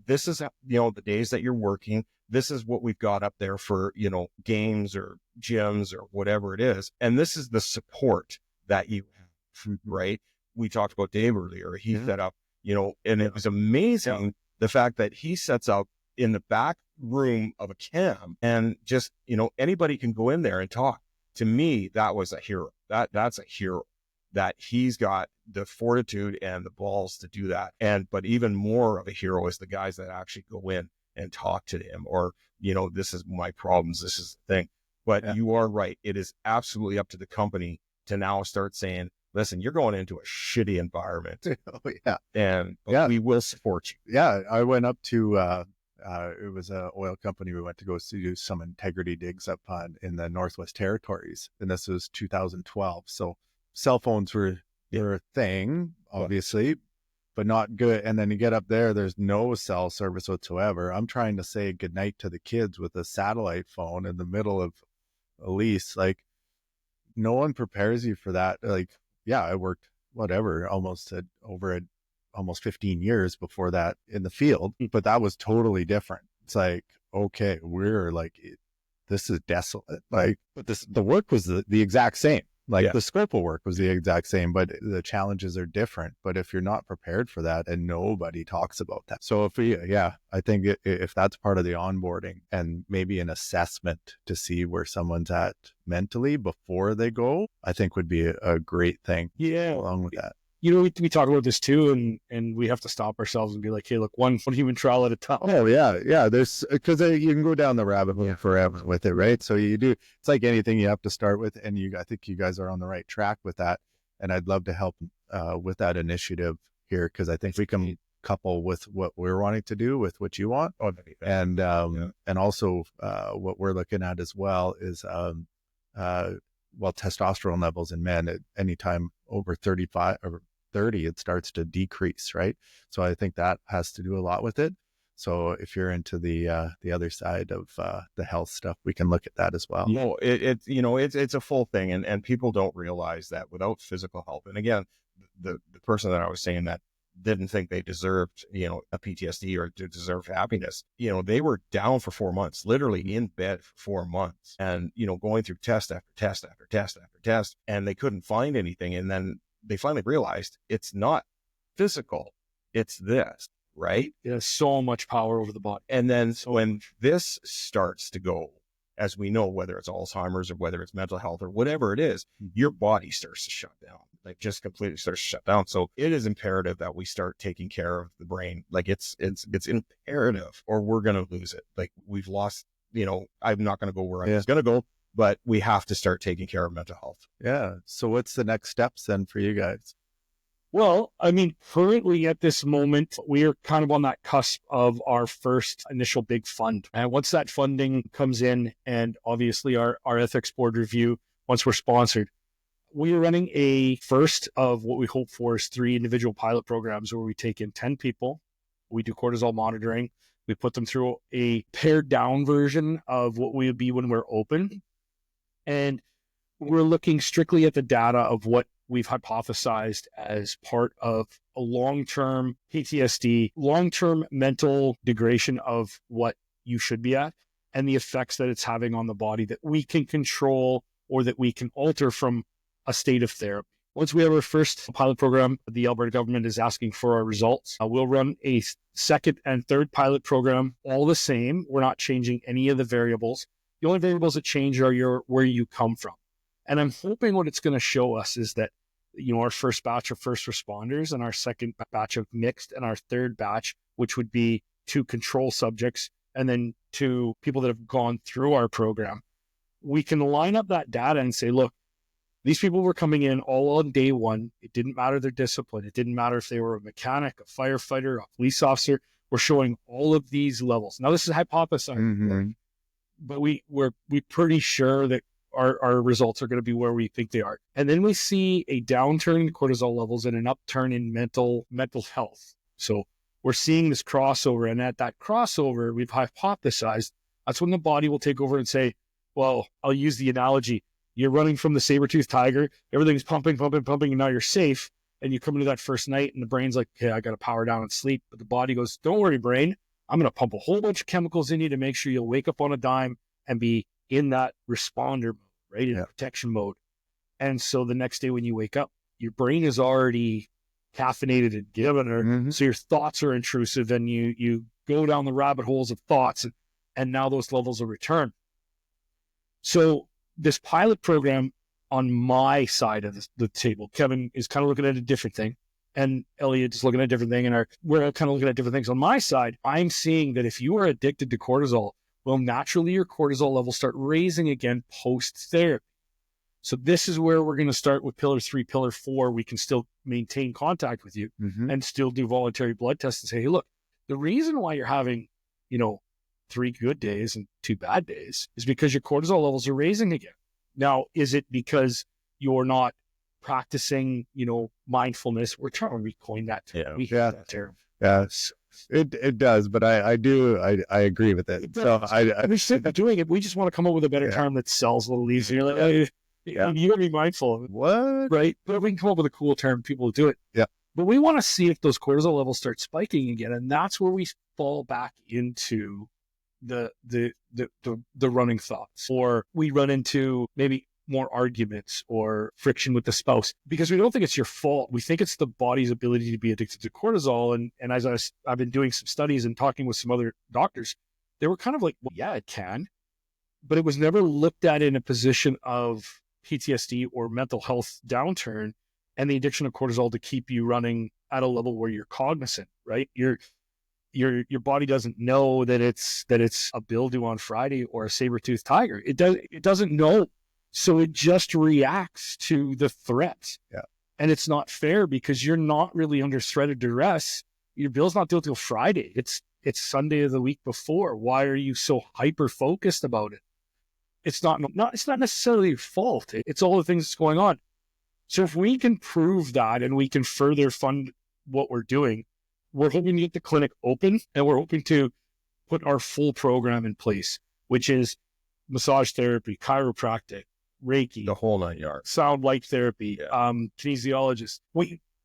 This is, you know, the days that you're working. This is what we've got up there for, you know, games or gyms or whatever it is. And this is the support that you have, right? We talked about Dave earlier. He set up, you know, and it was amazing the fact that he sets up in the back room of a cam and just, you know, anybody can go in there and talk. To me, that was a hero. That's a hero, that he's got the fortitude and the balls to do that. But even more of a hero is the guys that actually go in and talk to him or, you know, this is my problems. This is the thing. But you are right. It is absolutely up to the company to now start saying, listen, you're going into a shitty environment. Oh, yeah. And we will support you. Yeah. I went up to, it was an oil company. We went to go do some integrity digs up in the Northwest Territories. And this was 2012. So cell phones were a thing, obviously, but not good. And then you get up there, there's no cell service whatsoever. I'm trying to say goodnight to the kids with a satellite phone in the middle of a lease. Like, no one prepares you for that. Like, yeah, I worked almost 15 years before that in the field, but that was totally different. It's like, okay, we're like, this is desolate. Like, but the work was the exact same. Like the scope of work was the exact same, but the challenges are different. But if you're not prepared for that, and nobody talks about that. So I think if that's part of the onboarding and maybe an assessment to see where someone's at mentally before they go, I think would be a great thing. Yeah. Along with that. You know, we talk about this too, and we have to stop ourselves and be like, hey, look, one human trial at a time. Oh, yeah. Yeah. There's, because you can go down the rabbit hole forever with it, right? So it's like anything you have to start with. And I think you guys are on the right track with that. And I'd love to help with that initiative here, because I think we can couple with what we're wanting to do with what you want. And also what we're looking at as well is, testosterone levels in men at any time over 35 or 30, it starts to decrease, right? So I think that has to do a lot with it. So if you're into the other side of the health stuff, we can look at that as well. No, it's a full thing, and people don't realize that without physical help. And again, the person that I was saying that didn't think they deserved, you know, a PTSD or deserved happiness, you know, they were down for 4 months, literally in bed for 4 months, and, you know, going through test after test after test after test, and they couldn't find anything. And then they finally realized it's not physical, it's this, right? It has so much power over the body. And then when this starts to go, as we know, whether it's Alzheimer's or whether it's mental health or whatever it is, your body starts to shut down, like just completely starts to shut down. So it is imperative that we start taking care of the brain. Like it's imperative, or we're going to lose it. Like we've lost, you know, I'm not going to go where I was going to go, but we have to start taking care of mental health. Yeah. So what's the next steps then for you guys? Well, I mean, currently at this moment, we are kind of on that cusp of our first initial big fund. And once that funding comes in, and obviously our ethics board review, once we're sponsored, we are running a first of what we hope for is 3 individual pilot programs where we take in 10 people. We do cortisol monitoring. We put them through a pared down version of what we would be when we're open. And we're looking strictly at the data of what we've hypothesized as part of a long-term PTSD, long-term mental degradation of what you should be at. and the effects that it's having on the body that we can control or that we can alter from a state of therapy. Once we have our first pilot program, the Alberta government is asking for our results. We'll run a second and third pilot program, all the same. We're not changing any of the variables. The only variables that change are where you come from. And I'm hoping what it's going to show us is that, our first batch of first responders and our second batch of mixed and our third batch, which would be 2 control subjects and then 2 people that have gone through our program, we can line up that data and say, look, these people were coming in all on day one. It didn't matter their discipline. It didn't matter if they were a mechanic, a firefighter, a police officer. We're showing all of these levels. Now, this is hypothesizing, but we're pretty sure that our results are going to be where we think they are. And then we see a downturn in cortisol levels and an upturn in mental health. So we're seeing this crossover. And at that crossover, we've hypothesized that's when the body will take over and say, well, I'll use the analogy. You're running from the saber-toothed tiger. Everything's pumping, and now you're safe. And you come into that first night and the brain's like, okay, I got to power down and sleep. But the body goes, don't worry, brain. I'm going to pump a whole bunch of chemicals in you to make sure you'll wake up on a dime and be in that responder mode, right? In protection mode. And so the next day when you wake up, your brain is already caffeinated and given her. So your thoughts are intrusive and you go down the rabbit holes of thoughts and now those levels will return. So this pilot program on my side of the table, Kevin is kind of looking at a different thing and Elliot is looking at a different thing. And we're kind of looking at different things. On my side, I'm seeing that if you are addicted to cortisol, well, naturally your cortisol levels start raising again post-therapy. So this is where we're going to start with pillar 3, pillar 4. We can still maintain contact with you and still do voluntary blood tests and say, hey, look, the reason why you're having, 3 good days and 2 bad days is because your cortisol levels are raising again. Now, is it because you're not practicing, mindfulness? We're trying to recoin that term. That term. Yes, it does, but I agree with it. So we're sitting doing it. We just want to come up with a better term that sells a little easier. Like, you gotta be mindful of it. What? Right? But if we can come up with a cool term, people will do it. Yeah. But we want to see if those cortisol levels start spiking again, and that's where we fall back into the running thoughts, or we run into maybe more arguments or friction with the spouse because we don't think it's your fault. We think it's the body's ability to be addicted to cortisol. And as I've been doing some studies and talking with some other doctors, they were kind of like, well, yeah, it can, but it was never looked at in a position of PTSD or mental health downturn and the addiction of cortisol to keep you running at a level where you're cognizant, right? Your body doesn't know that it's a bill due on Friday or a saber-toothed tiger. It doesn't know. So it just reacts to the threat. Yeah. And it's not fair because you're not really under threat of duress. Your bill's not due till Friday. It's Sunday of the week before. Why are you so hyper focused about it? It's not necessarily your fault. It's all the things that's going on. So if we can prove that and we can further fund what we're doing, we're hoping to get the clinic open and we're hoping to put our full program in place, which is massage therapy, chiropractic, Reiki, The whole 9 yards. sound light therapy, kinesiologist.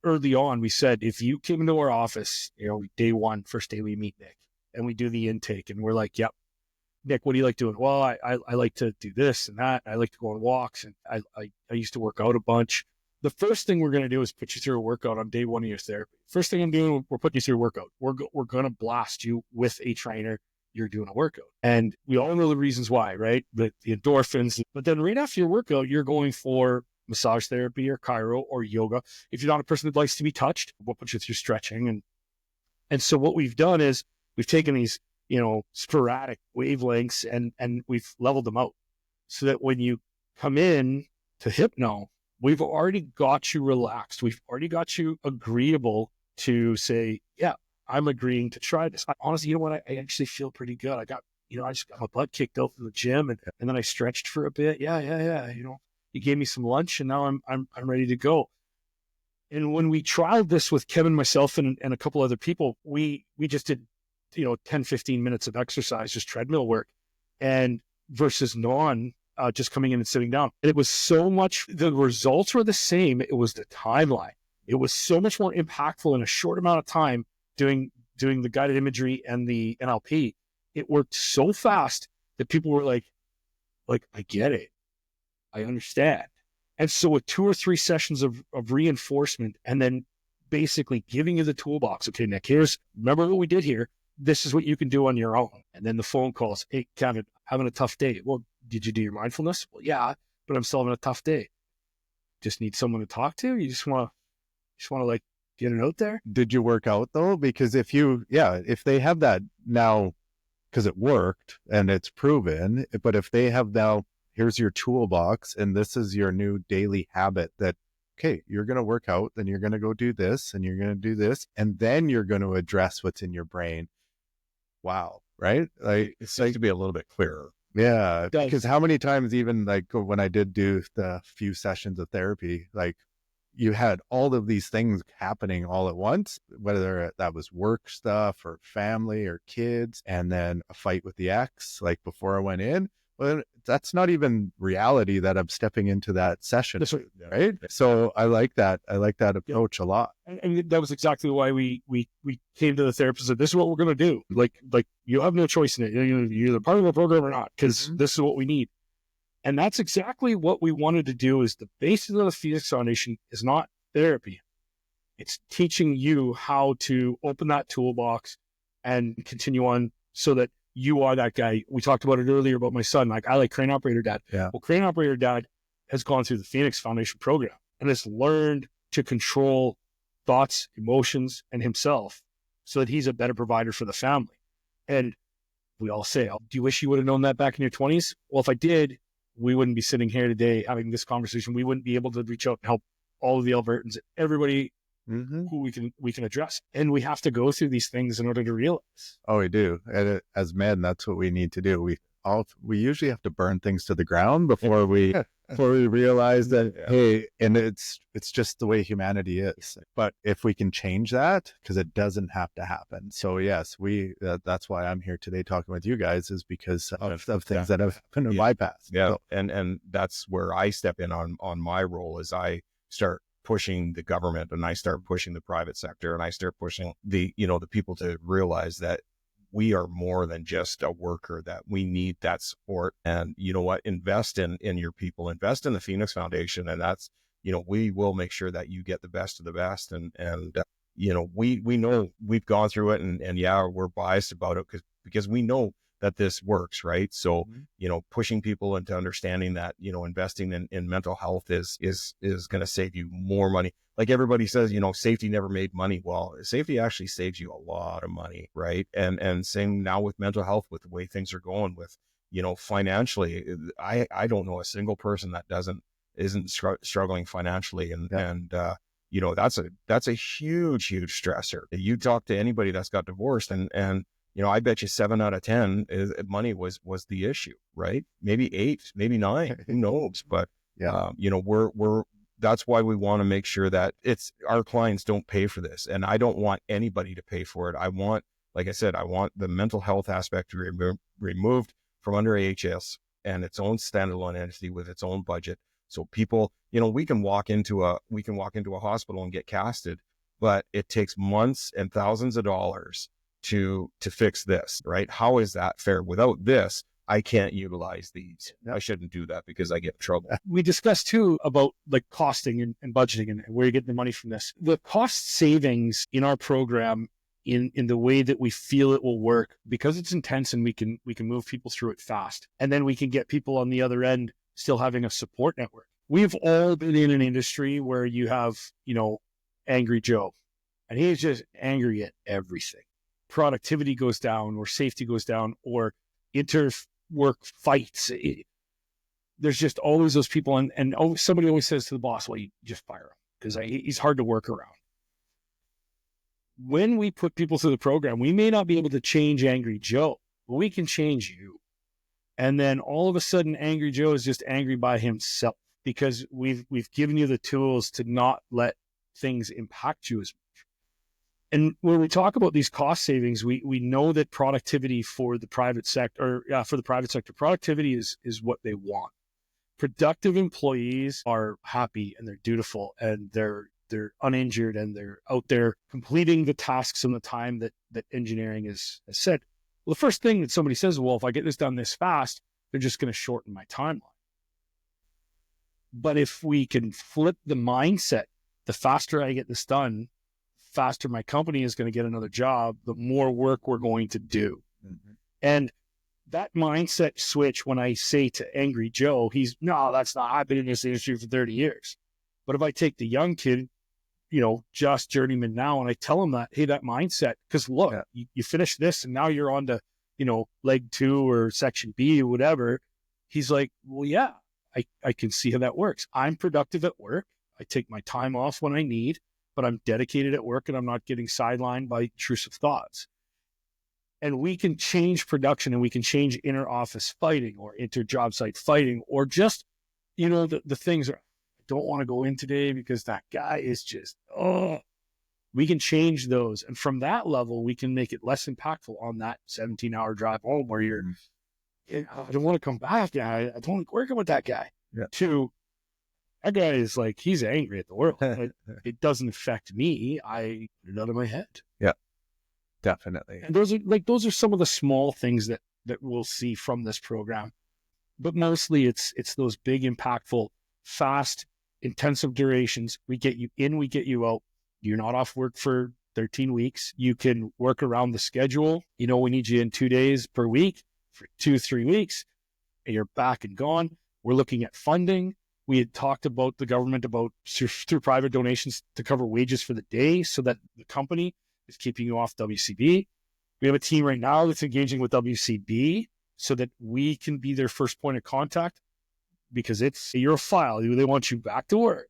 Early on, we said, if you came into our office, day one, first day we meet Nick and we do the intake and we're like, yep, Nick, what do you like doing? Well, I like to do this and that. I like to go on walks and I used to work out a bunch. The first thing we're going to do is put you through a workout on day one of your therapy. First thing I'm doing, we're putting you through a workout. We're going to blast you with a trainer. You're doing a workout. And we all know the reasons why, right? The endorphins. But then right after your workout, you're going for massage therapy or chiro or yoga. If you're not a person that likes to be touched, we'll put you through stretching. And so what we've done is we've taken these, sporadic wavelengths and we've leveled them out so that when you come in to Hypno, we've already got you relaxed. We've already got you agreeable to say, yeah, I'm agreeing to try this. Honestly, you know what? I actually feel pretty good. I just got my butt kicked out from the gym and then I stretched for a bit. Yeah. You gave me some lunch and now I'm ready to go. And when we trialed this with Kevin, myself, and a couple other people, we just did, 10, 15 minutes of exercise, just treadmill work, and versus just coming in and sitting down. And it was so much, the results were the same. It was the timeline. It was so much more impactful in a short amount of time doing the guided imagery and the NLP. It worked so fast that people were like, I get it. I understand. And so with 2 or 3 sessions of reinforcement and then basically giving you the toolbox, okay, Nick, remember what we did here. This is what you can do on your own. And then the phone calls, hey, Kevin, having a tough day. Well, did you do your mindfulness? Well, yeah, but I'm still having a tough day. Just need someone to talk to? You just want to like get it out there? Did you work out though? Because if they have that now, because it worked and it's proven, but if they have now, here's your toolbox and this is your new daily habit that, okay, you're going to work out, then you're going to go do this and you're going to do this, and then you're going to address what's in your brain. Wow. Right? Like It seems to be a little bit clearer. yeah. Because how many times, even like when I did do the few sessions of therapy, like you had all of these things happening all at once, whether that was work stuff or family or kids, and then a fight with the ex, like before I went in. Well, that's not even reality that I'm stepping into that session, right? So I like that. I like that approach a lot. And that was exactly why we came to the therapist and said, this is what we're going to do. Like you have no choice in it. You're either part of the program or not, because this is what we need. And that's exactly what we wanted to do. Is the basis of the Phoenix Foundation is not therapy. It's teaching you how to open that toolbox and continue on so that you are that guy. We talked about it earlier about my son. Like, I like Crane Operator Dad. Yeah. Well, Crane Operator Dad has gone through the Phoenix Foundation program and has learned to control thoughts, emotions, and himself so that he's a better provider for the family. And we all say, oh, do you wish you would have known that back in your 20s? Well, if I did, we wouldn't be sitting here today having this conversation. We wouldn't be able to reach out and help all of the Albertans, everybody who we can address. And we have to go through these things in order to realize. Oh, we do. And as men, that's what we need to do. We usually have to burn things to the ground before we realize that, hey, and it's just the way humanity is. But if we can change that, because it doesn't have to happen. So yes, that's why I'm here today talking with you guys, is because of things that have happened in my past. Yeah. So, And that's where I step in on my role, is I start pushing the government and I start pushing the private sector and I start pushing the people to realize that we are more than just a worker, that we need that support. And you know what, invest in your people, invest in the Phoenix Foundation. And that's, we will make sure that you get the best of the best. And we know we've gone through it and yeah, we're biased about it because we know that this works, right? So, pushing people into understanding that, investing in mental health is going to save you more money. Like everybody says, safety never made money. Well, safety actually saves you a lot of money, right? And same now with mental health, with the way things are going with, financially, I don't know a single person that isn't struggling financially. And that's a huge stressor. You talk to anybody that's got divorced and I bet you 7 out of 10 money was the issue, right? Maybe 8, maybe 9, who knows? But that's why we want to make sure that our clients don't pay for this. And I don't want anybody to pay for it. Like I said, I want the mental health aspect removed from under AHS and its own standalone entity with its own budget. So people, we can walk into a hospital and get casted, but it takes months and thousands of dollars to fix this, right? How is that fair? Without this, I can't utilize these. I shouldn't do that because I get in trouble. We discussed too about like costing and budgeting and where you get the money from this. The cost savings in our program, in the way that we feel it will work, because it's intense and we can move people through it fast. And then we can get people on the other end still having a support network. We've all been in an industry where you have, Angry Joe, and he's just angry at everything. Productivity goes down, or safety goes down, or inter-work fights. There's just always those people. And somebody always says to the boss, well, you just fire him because he's hard to work around. When we put people through the program, we may not be able to change Angry Joe, but we can change you. And then all of a sudden, Angry Joe is just angry by himself because we've given you the tools to not let things impact you as much. And when we talk about these cost savings, we know that productivity for the private sector, productivity is what they want. Productive employees are happy and they're dutiful and they're uninjured and they're out there completing the tasks in the time that engineering has said. Well, the first thing that somebody says, well, if I get this done this fast, they're just going to shorten my timeline. But if we can flip the mindset, the faster I get this done, faster my company is going to get another job, the more work we're going to do. Mm-hmm. And that mindset switch, when I say to Angry Joe, no, that's not, I've been in this industry for 30 years. But if I take the young kid, just journeyman now, and I tell him that, hey, that mindset, because look, you finish this and now you're on to, leg 2 or section B or whatever. He's like, well, yeah, I can see how that works. I'm productive at work. I take my time off when I need, but I'm dedicated at work and I'm not getting sidelined by intrusive thoughts. And we can change production, and we can change inter office fighting or inter job site fighting, or just, the things are, I don't want to go in today because that guy is just, we can change those. And from that level, we can make it less impactful on that 17-hour drive home where you're, I don't want to come back. I don't like working with that guy. Yeah. To, that guy is like, he's angry at the world. It doesn't affect me. I put it out of my head. Yeah. Definitely. And those are some of the small things that we'll see from this program. But mostly it's those big, impactful, fast, intensive durations. We get you in, we get you out. You're not off work for 13 weeks. You can work around the schedule. We need you in 2 days per week for 2-3 weeks, and you're back and gone. We're looking at funding. We had talked about the government about through private donations to cover wages for the day so that the company is keeping you off WCB. We have a team right now that's engaging with WCB so that we can be their first point of contact, because you're a file. They want you back to work.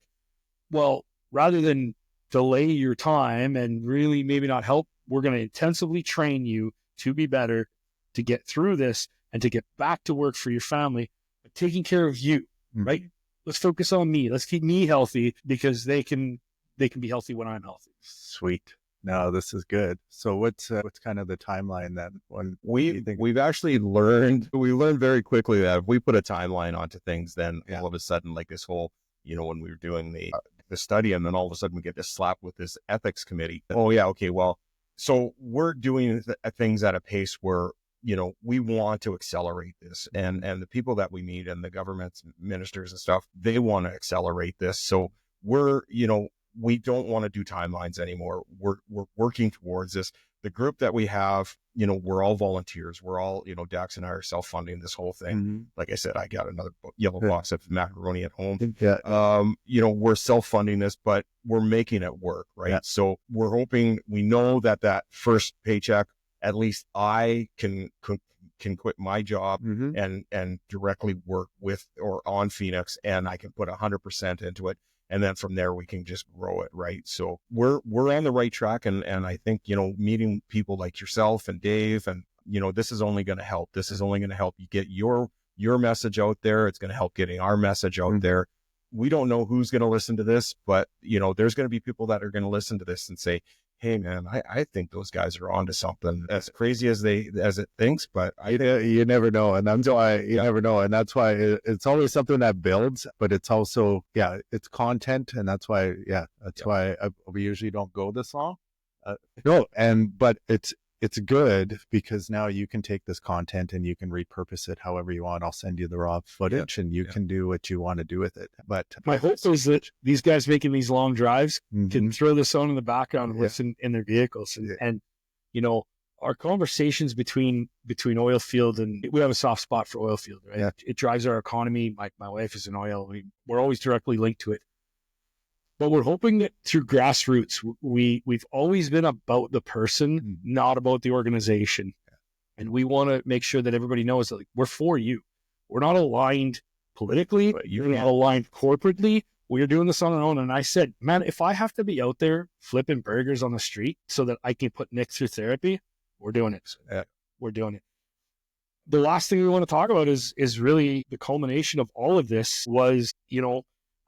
Well, rather than delay your time and really maybe not help, we're going to intensively train you to be better, to get through this and to get back to work for your family, but taking care of you, right? Let's focus on me. Let's keep me healthy, because they can be healthy when I'm healthy. Sweet. No, this is good. So what's kind of the timeline then? When we've actually learned very quickly that if we put a timeline onto things, then all of a sudden, like this whole, when we were doing the study, and then all of a sudden we get this slap with this ethics committee. Oh yeah, okay, well, so we're doing things at a pace where, we want to accelerate this, and the people that we meet and the government's ministers and stuff, they want to accelerate this. So we're, we don't want to do timelines anymore. We're working towards this. The group that we have, we're all volunteers. We're all, Dax and I are self-funding this whole thing. Mm-hmm. Like I said, I got another yellow box of macaroni at home. Yeah. We're self-funding this, but we're making it work, right? Yeah. So we're hoping, we know that first paycheck, at least I can quit my job and directly work with or on Phoenix, and I can put 100% into it. And then from there, we can just grow it, right? So we're on the right track. And I think, meeting people like yourself and Dave, and, this is only going to help. This is only going to help you get your message out there. It's going to help getting our message out there. We don't know who's going to listen to this, but, there's going to be people that are going to listen to this and say, hey man, I think those guys are onto something, as crazy as it thinks, but you never know. And that's why you never know. And that's why it's always something that builds, but it's also, it's content. And that's why, why we usually don't go this long. But it's good, because now you can take this content and you can repurpose it however you want. I'll send you the raw footage and you can do what you want to do with it. But my hope is that these guys making these long drives can throw this on in the background and listen in their vehicles. And our conversations between oil field, and we have a soft spot for oil field, right? Yeah. It drives our economy. My wife is in oil. We're always directly linked to it. But we're hoping that through grassroots, we've always been about the person, not about the organization. And we want to make sure that everybody knows that we're for you. We're not aligned politically. You're not aligned corporately. We're doing this on our own. And I said, man, if I have to be out there flipping burgers on the street so that I can put Nick through therapy, we're doing it. We're doing it. The last thing we want to talk about is really the culmination of all of this was,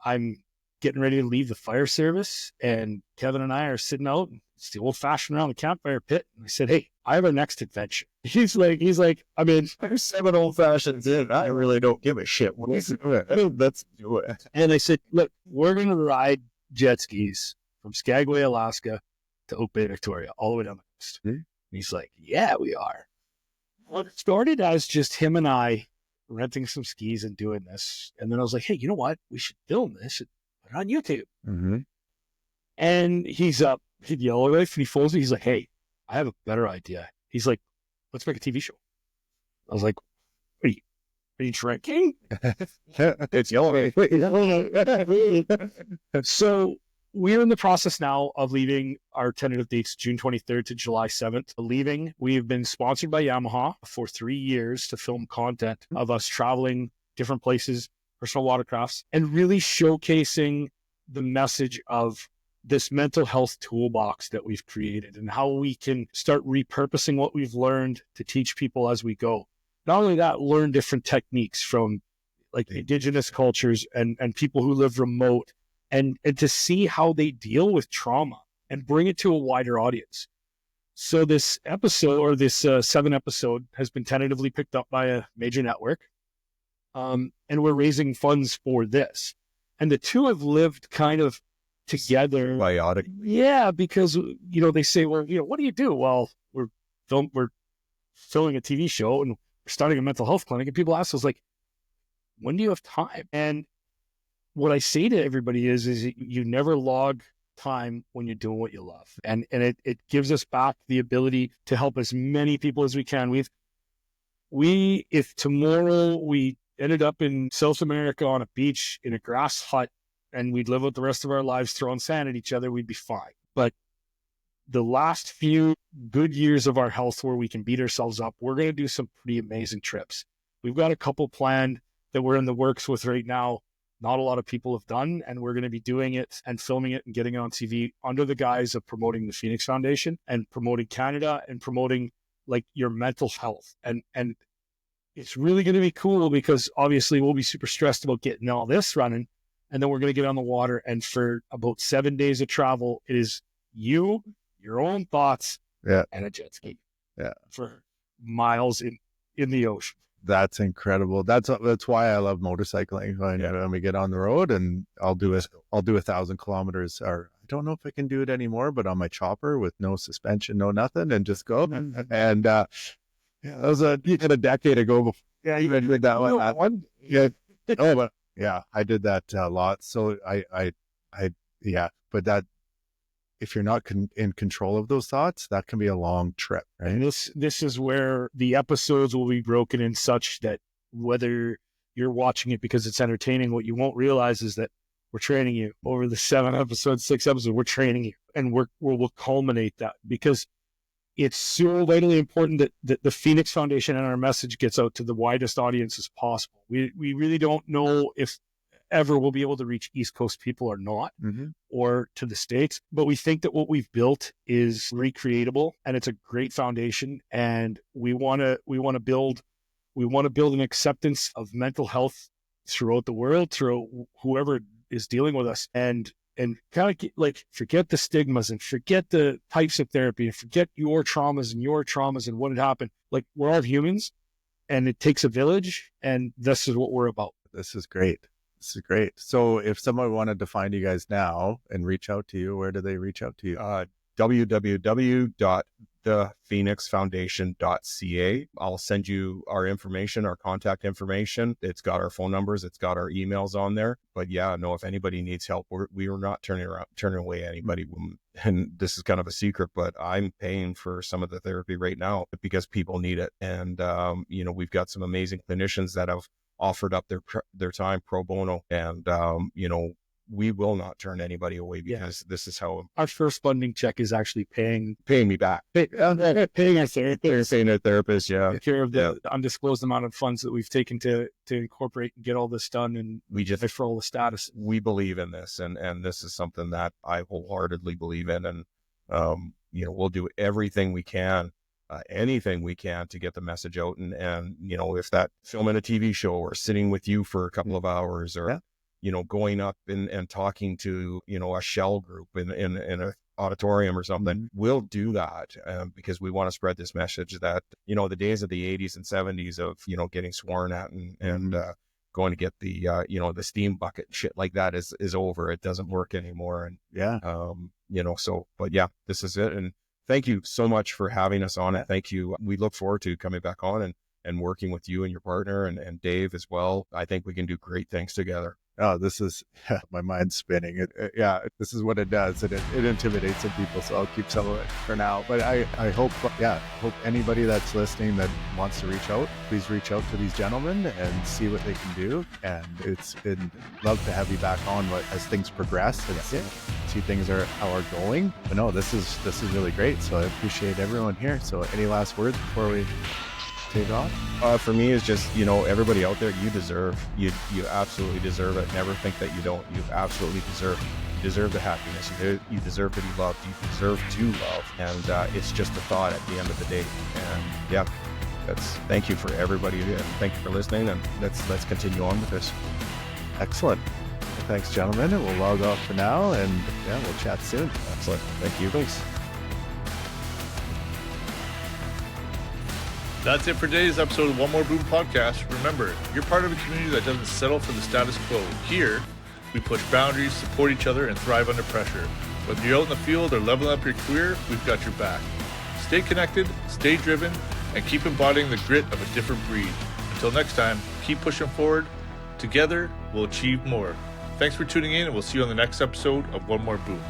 I'm getting ready to leave the fire service, and Kevin and I are sitting out. It's the old fashioned around the campfire pit. And I said, hey, I have our next adventure. He's like, I mean, there's 7 old fashions in. I really don't give a shit. Let's do it. And I said, look, we're going to ride jet skis from Skagway, Alaska to Oak Bay, Victoria, all the way down the coast. And he's like, yeah, we are. Well, it started as just him and I renting some skis and doing this. And then I was like, hey, you know what? We should film this and put it on YouTube. Mm-hmm. And he's up, he'd yell at me, and he phones me. He's like, hey, I have a better idea. He's like, let's make a TV show. I was like, are you drinking? It's yellow. So we're in the process now of leaving. Our tentative dates June 23rd to July 7th. Leaving. We've been sponsored by Yamaha for 3 years to film content of us traveling different places, personal watercrafts, and really showcasing the message of this mental health toolbox that we've created and how we can start repurposing what we've learned to teach people as we go. Not only that, learn different techniques from like indigenous cultures and people who live remote and to see how they deal with trauma and bring it to a wider audience. So this episode, or this 7 episode, has been tentatively picked up by a major network. And we're raising funds for this. And the two have lived kind of together. Biotic. Yeah, because, they say, well, what do you do? Well, we're filming a TV show and we're starting a mental health clinic. And people ask us, like, when do you have time? And what I say to everybody is you never log time when you're doing what you love. And it gives us back the ability to help as many people as we can. If tomorrow we ended up in South America on a beach in a grass hut and we'd live out the rest of our lives throwing sand at each other, we'd be fine. But the last few good years of our health where we can beat ourselves up, we're going to do some pretty amazing trips. We've got a couple planned that we're in the works with right now. Not a lot of people have done, and we're going to be doing it and filming it and getting it on TV under the guise of promoting the Phoenix Foundation and promoting Canada and promoting like your mental health. And it's really going to be cool because obviously we'll be super stressed about getting all this running. And then we're going to get on the water. And for about 7 days of travel, it is you, your own thoughts, and a jet ski for miles in the ocean. That's incredible. That's why I love motorcycling. When we get on the road, and I'll do 1,000 kilometers, or I don't know if I can do it anymore, but on my chopper with no suspension, no nothing, and just go. And that was a decade ago. Yeah, you did that one. Yeah. Oh, but yeah, I did that a lot. So but that, if you're not in control of those thoughts, that can be a long trip, right? And this is where the episodes will be broken in such that whether you're watching it because it's entertaining, what you won't realize is that we're training you over the 7 episodes, 6 episodes. We're training you, and we'll culminate that because it's so vitally important that the Phoenix Foundation and our message gets out to the widest audience as possible. We really don't know if ever we'll be able to reach East Coast people or not, or to the States. But we think that what we've built is recreatable and it's a great foundation. And we want to build an acceptance of mental health throughout the world, through whoever is dealing with us, and kind of like forget the stigmas and forget the types of therapy and forget your traumas and what had happened. Like, we're all humans and it takes a village, and this is what we're about. This is great. So if someone wanted to find you guys now and reach out to you, where do they reach out to you? www.thephoenixfoundation.ca. I'll send you our information, our contact information. It's got our phone numbers. It's got our emails on there. But if anybody needs help, we are not turning away anybody. And this is kind of a secret, but I'm paying for some of the therapy right now because people need it. And, we've got some amazing clinicians that have offered up their time pro bono, and we will not turn anybody away because this is how our first funding check is actually paying me back, paying our therapist, care of the undisclosed amount of funds that we've taken to incorporate and get all this done, and we just for all the status. We believe in this, and this is something that I wholeheartedly believe in, and we'll do everything we can. Anything we can to get the message out, and if that filming a TV show or sitting with you for a couple of hours, or going up and talking to a shell group in an auditorium or something, we'll do that because we want to spread this message that the days of the 80s and 70s of getting sworn at and going to get the the steam bucket and shit like that is over. It doesn't work anymore, and this is it. And thank you so much for having us on it. Thank you. We look forward to coming back on and working with you and your partner and Dave as well. I think we can do great things together. Oh, this is my mind's spinning. This is what it does. It intimidates some people, so I'll keep some of it for now. But I hope anybody that's listening that wants to reach out, please reach out to these gentlemen and see what they can do. And it's been love to have you back on as things progress and see things how are going. But no, this is really great. So I appreciate everyone here. So any last words before we take off? For me, is just, everybody out there, you absolutely deserve it. Never think that you don't. You absolutely deserve the happiness. You deserve to be loved. You deserve to love. And it's just a thought at the end of the day. And thank you for everybody, and thank you for listening. And let's continue on with this. Excellent. Well, thanks, gentlemen. We'll log off for now, and we'll chat soon. Excellent. Thank you. Thanks. That's it for today's episode of One More Boom Podcast. Remember, you're part of a community that doesn't settle for the status quo. Here, we push boundaries, support each other, and thrive under pressure. Whether you're out in the field or leveling up your career, we've got your back. Stay connected, stay driven, and keep embodying the grit of a different breed. Until next time, keep pushing forward. Together, we'll achieve more. Thanks for tuning in, and we'll see you on the next episode of One More Boom.